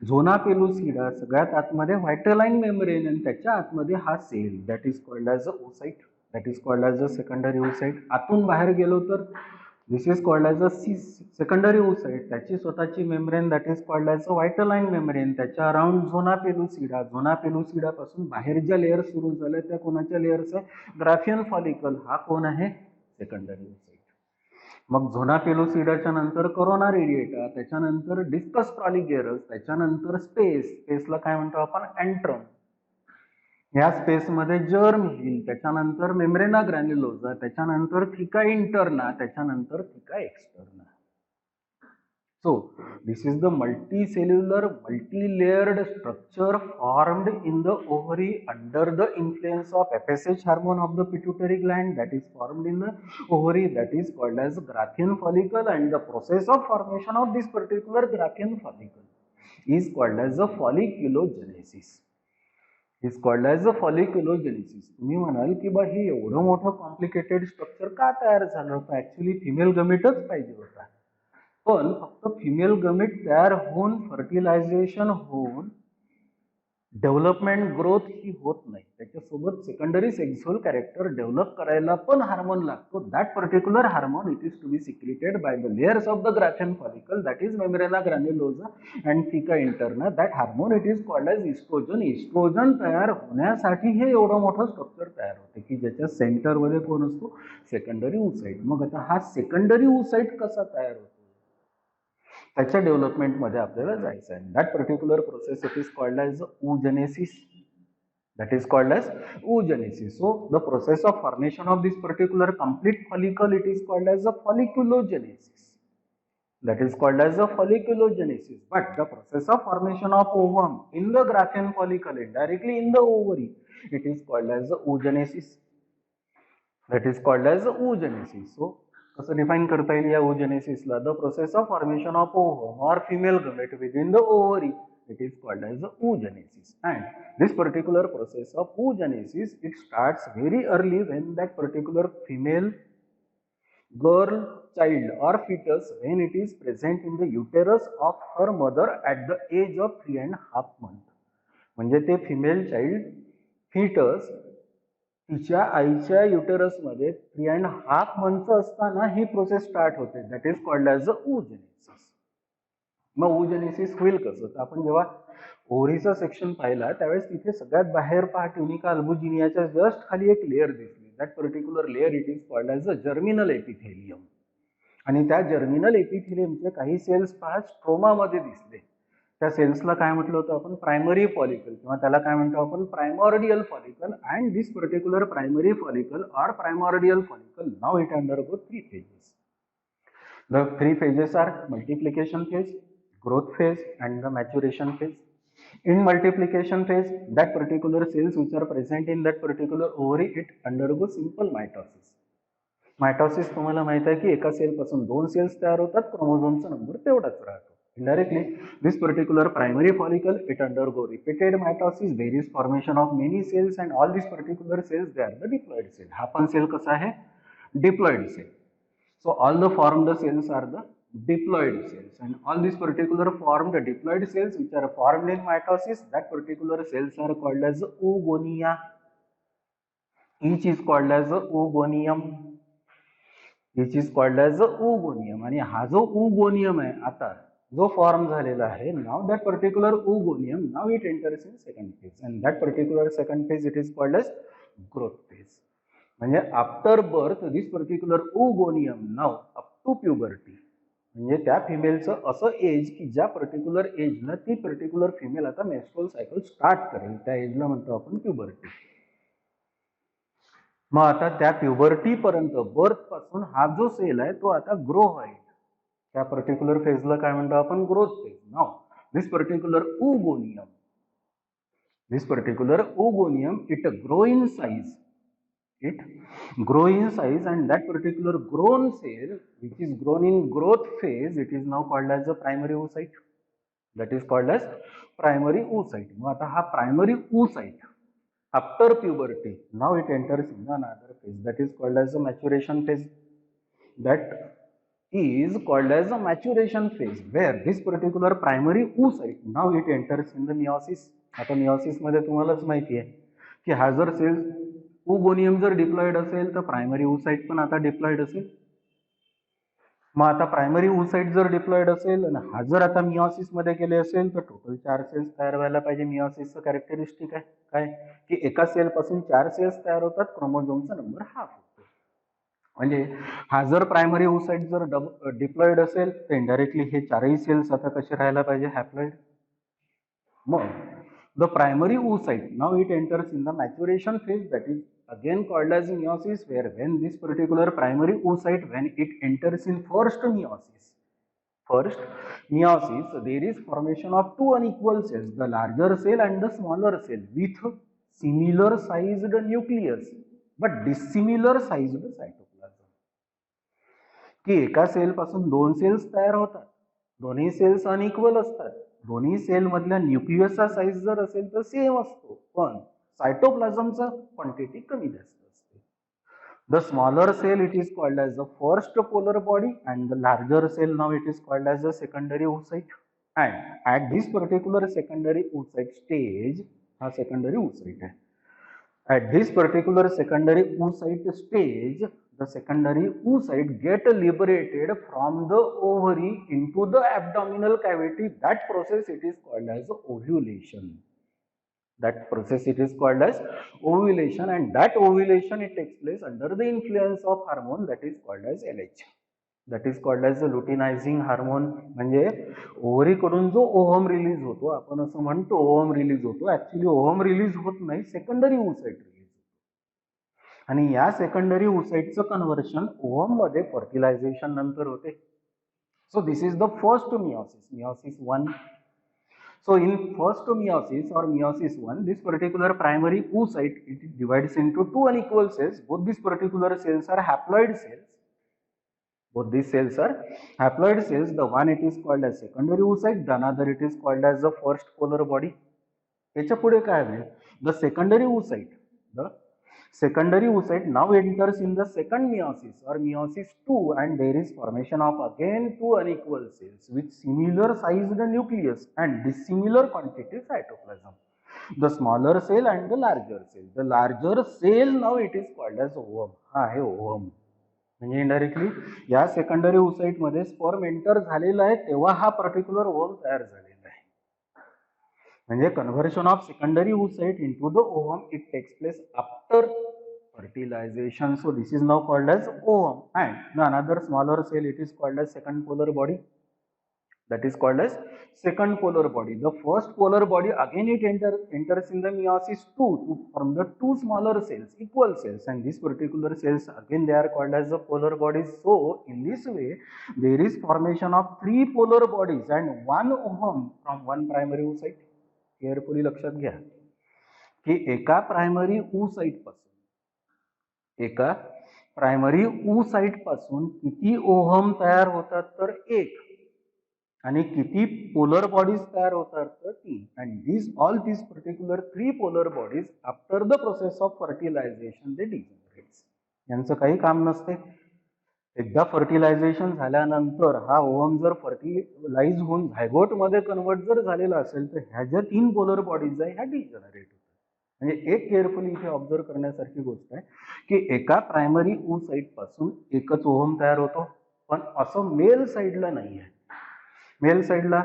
झोना पेलुसिडा, सगळ्यात आतमध्ये व्हायटलाइन मेम्ब्रेन आणि त्याच्या आतमध्ये हा cell that is called as a oocyte. That is called as a secondary oocyte. आतून बाहेर गेलो तर this is called as a secondary oocyte. त्याची स्वतःची membrane that is called as a vitelline membrane. त्याच्या around zona pellucida. Zona pellucida पासून बाहेर ज्या लेअर सुरू झाल्या त्या कोणाच्या लेअर्स आहे ग्राफियन फॉलिकल. हा कोण आहे सेकंडरी ओसाइट. मग झोना पेलुसिडाच्या नंतर कोरोना रेडिएटा, त्याच्यानंतर डिस्कस प्रॉलिगेरस, त्याच्यानंतर स्पेसला काय म्हणतो आपण अँट्रम. या स्पेसमध्ये जर्म हिल, त्याच्यानंतर मेम्ब्रेना ग्रॅन्युलोजा, त्याच्यानंतर थिका इंटर्ना, त्याच्यानंतर थिका externa. So this is the multicellular multi-layered structure formed in the ovary under the influence of FSH hormone of the pituitary gland, that is formed in the ovary, that is called as Graafian follicle, and the process of formation of this particular Graafian follicle is called as a folliculogenesis. Is called as a folliculogenesis. तुम्ही म्हणाल की बा हे एवढं मोठं complicated structure का तयार झालं होतं, ऍक्च्युली फिमेल गमेटच पाहिजे होता. पण फक्त फिमेल गमेट तयार होऊन फर्टिलायझेशन होऊन डेव्हलपमेंट ग्रोथ ही होत नाही. त्याच्यासोबत सेकंडरी सेक्सुअल कॅरेक्टर डेव्हलप करायला पण हार्मोन लागतो. That particular hormone it is to be secreted by the layers of the Graafian follicle, that is membrana granulosa and theca interna. That hormone it is called as oestrogen. Oestrogen तयार होण्यासाठी हे एवढं मोठं structure तयार होते की ज्याच्या सेंटरमध्ये कोण असतो सेकंडरी oocyte. मग आता हा सेकंडरी oocyte कसा तयार होतो त्याच्या डेव्हलपमेंटमध्ये आपल्याला जायचं आहे. That particular process it is called as oogenesis. That is called as oogenesis. So the process of formation of this particular complete follicle it is called as a folliculogenesis. That is called as the folliculogenesis. But the process of formation of ovum in the Graafian follicle, indirectly in the ovary, it is called as the oogenesis. That is called as the oogenesis. So, कसं define करता येईल या oogenesisला? The process of formation of ovum or female gamete within the ovary, it is called as the oogenesis. And this particular process of oogenesis, it starts very early when that particular female girl, child or fetus, when it is present in the uterus of her mother at the age of 3.5 months. म्हणजे ते female child foetus तिच्या आईच्या युटेरसमध्ये 3.5 month असताना ही process start होते. That is called as a oogenesis. मग oogenesis होईल कसं? तर आपण जेव्हा ओव्हरीचा सेक्शन पाहिला त्यावेळेस तिथे सगळ्यात बाहेर पहा ट्युनिका अल्बुजिनियाच्या जस्ट खाली एक लेअर दिसली. That particular layer it is called as a germinal epithelium. आणि त्या जर्मिनल एपिथेलियमचे काही सेल्स पहा स्ट्रोमामध्ये दिसले. त्या सेल्सला काय म्हटलं होतं आपण? प्रायमरी फॉलिकल, किंवा त्याला काय म्हणतो आपण? Primordial follicle. And this particular primary follicle or primordial follicle, now it undergo 3 phases. The 3 phases are multiplication phase, growth phase and the maturation phase. In multiplication phase, that particular cells which are present in that particular ovary, it undergoes simple mitosis. Mitosis तुम्हाला माहित आहे की एका sale पासून 2 cells तयार होतात, क्रोमोझोमचा number तेवढाच राहतो. Indirectly, this particular primary follicle, it undergo repeated mitosis. There is formation of many cells and all these particular cells, they are the diploid cell. हा पण सेल कसा आहे? Diploid cell. So all the formed cells are the diploid cells, and all these particular formed diploid cells which are formed in mitosis, that particular cells are called as oogonia. Each is called as oogonium. Which is called as oogonium. आणि हा जो oogonium आहे आता जो form झालेला आहे, now that particular oogonium, now it enters in second phase, and that particular second phase it is called as growth phase. म्हणजे after birth this particular oogonium now up to puberty, म्हणजे त्या फिमेलचं असं age की ज्या particular एजला ती particular female आता menstrual cycle start करेल, त्या एजला म्हणतो आपण प्युबर्टी. मग आता त्या प्युबर्टी पर्यंत बर्थ पासून हा जो सेल आहे तो आता ग्रो होईल. त्या पर्टिक्युलर फेजला काय म्हणतो आपण? Growth phase. Now this particular oogonium it grow in size. It grow in size, and that particular grown cell which is grown in growth phase, it is now called as a primary oocyte. That is called as primary oocyte. मग आता हा primary oocyte after puberty, now it enters in another phase, that is called as a maturation phase. That is called as a maturation phase, where this particular primary oocyte, now it enters in the meiosis. आता meiosis मध्ये तुम्हालाच माहिती आहे की हा जर sale oogonium जर diploid असेल तर प्रायमरी oocyte पण आता डिप्लॉइड असेल. मग आता प्रायमरी oocyte जर डिप्लॉइड असेल आणि हा जर आता मिओसिस मध्ये गेले असेल तर टोटल 4 सेल्स तयार व्हायला पाहिजे. मिओसिसचं कॅरेक्टरिस्टिक आहे काय की एका सेल पासून 4 सेल्स तयार होतात, क्रोमोझोमचा नंबर हाफ होतो. म्हणजे हा जर प्रायमरी oocyte जर डिप्लॉइड असेल तर इनडायरेक्टली हे 4ही सेल्स आता कसे राहायला पाहिजे? हॅप्लॉइड. मग the primary oocyte, now it enters in the maturation phase, that is again called as meiosis, where when this particular primary oocyte, when it enters in first meiosis, there is formation of 2 unequal cells, the larger cell and the smaller cell, with similar sized nucleus but dissimilar sized cytoplasm. की एका sale पासून 2 cells तयार होतात, दोन्ही cells unequal असतात, दोन्ही sale मधल्या न्यूक्लियसचा size जर असेल तर सेम असतो, पण सायटोप्लाझमचा क्वांटिटी कमी जास्त असते. The smaller cell it is called as the first polar body, and the larger cell नाव it is called as the secondary oocyte. And at this particular secondary oocyte stage, हा secondary oocyte आहे. At this particular secondary oocyte stage, the secondary oocyte get liberated from the ovary into the abdominal cavity. That process it is called as ovulation. That process it is called as ovulation, and that ovulation it takes place under the influence of hormone that is called as LH. That is called as luteinizing hormone. म्हणजे ovary कडून जो ovum release होतो, आपण असं म्हणतो ovum release होतो, actually ovum release होत नाही, सेकंडरी oocyte रिलीज होतो. आणि या सेकंडरी oocyteचं कन्व्हर्शन ओव्हम मध्ये फर्टिलायझेशन नंतर होते. So this is the first meiosis, meiosis 1. So in first meiosis or meiosis 1, this particular primary oocyte, it divides into two unequal cells. Both these particular cells are haploid cells. Both these cells are haploid cells. The one it is called as secondary oocyte, the another it is called as the first polar body. याच्या पुढे काय होईल? The secondary oocyte now enters in the second meiosis or meiosis 2, and there is formation of again two unequal cells with similar sized nucleus and dissimilar quantity cytoplasm. The smaller cell and the larger cell. The larger cell now it is called as ovum. हा आहे ovum. म्हणजे indirectly या secondary oocyte मध्ये sperm enter झालेला आहे तेव्हा हा particular ovum तयार झालेला आहे. म्हणजे conversion of secondary oocyte into the ovum, it takes place after fertilization. So this is now called as ovum, and the another smaller cell it is called as second polar body. That is called as second polar body. The first polar body again it enters in the meiosis 2 to form the two smaller cells, equal cells, and these particular cells again they are called as the polar bodies. So in this way there is formation of three polar bodies and one ovum from one primary oocyte. Carefully लक्षात घ्या की एका primary oocyte पासून किती ovum तयार होतात तर एक, आणि किती पोलर बॉडीज तयार होतात तर 3. And these particular 3 polar bodies after the process of fertilization they degenerates. यांचं काही काम नसते. एकदा फर्टिलायझेशन झाल्यानंतर हा ओव्हम जर फर्टिलाइज होऊन झायगोट मध्ये कन्वर्ट जर झालेला असेल तर ह्या ज्या 3 पोलर बॉडीज आहे ह्या डिजनरेट होतात. म्हणजे एक केअरफुली इथे ऑब्झर्व करण्यासारखी गोष्ट आहे की एका प्रायमरी oocyte पासून एकच ओव्हम तयार होतो, पण असं मेल साईडला नाही आहे. मेल साइडला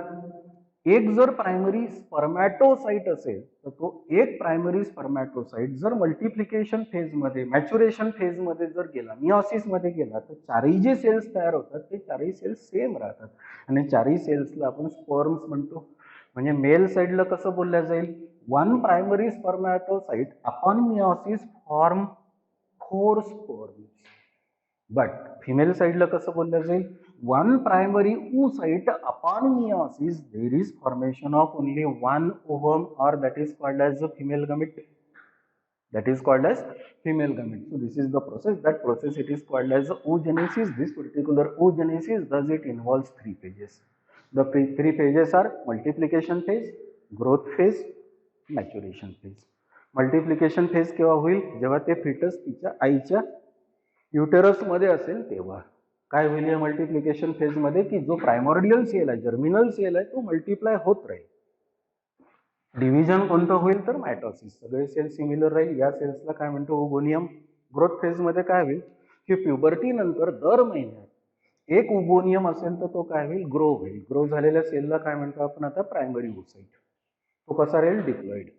एक जर प्रायमरी स्पर्मॅटोसाइट असेल तर तो एक प्रायमरी स्पर्मॅटोसाइट जर मल्टिप्लिकेशन फेज मध्ये, मॅच्युरेशन फेज मध्ये जर गेला, मिओसिस मध्ये गेला तर चारही जे सेल्स तयार होतात ते चारही सेल्स सेम राहतात आणि चारही सेल्सला आपण स्पर्म्स म्हणतो. म्हणजे मेल साइडला कसं बोलल्या जाईल? One primary spermatocyte upon meiosis form 4 sperms. But female साइडला कसं बोलल्या जाईल? one primary oocyte upon meiosis there is formation of only one ovum, or that is called as the female gamete. So this is the process. That process it is called as oogenesis. This particular oogenesis does it involves 3 phases. The 3 phases are multiplication phase, growth phase, maturation phase. Multiplication phase केव्हा होईल? जेव्हा ते foetus तिच्या आईच्या uterus मध्ये असेल तेव्हा. काय होईल या मल्टिप्लिकेशन फेज मध्ये? की जो प्रायमोर्डियल सेल आहे, जर्मिनल सेल आहे, तो मल्टिप्लाय होत राहील. डिव्हिजन कोणतं होईल तर मायटोसिस. सगळे सेल सिमिलर राहील. या सेल्सला काय म्हणतो? ओगोनियम. ग्रोथ फेज मध्ये काय होईल की प्युबर्टी नंतर दर महिन्यात एक ओगोनियम असेल तर तो काय होईल? ग्रो होईल. ग्रो झालेल्या सेलला काय म्हणतो आपण आता? Primary oocyte. तो कसा राहील? डिप्लॉइड.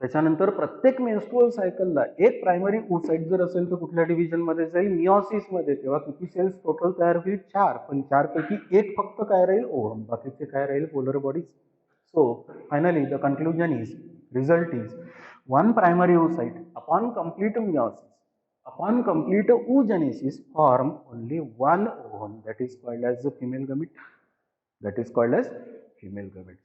त्याच्यानंतर प्रत्येक मेन्स्ट्रुअल सायकलला एक प्रायमरी oocyte जर असेल तर कुठल्या डिव्हिजन मध्ये जाईल? मिओसिस मध्ये. तेव्हा किती सेल्स टोटल तयार होईल? 4. पण 4 पैकी एक फक्त काय राहील? ओव्हम. बाकीचे काय राहील? Polar bodies. So finally the conclusion is, result is, one primary oocyte upon complete meiosis, upon complete oogenesis form only one ovum, that is called as the female gamete.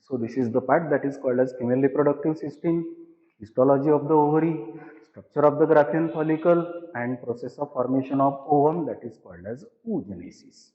So this is the part that is called as female reproductive system, histology of the ovary, structure of the Graafian follicle, and process of formation of ovum, that is called as oogenesis.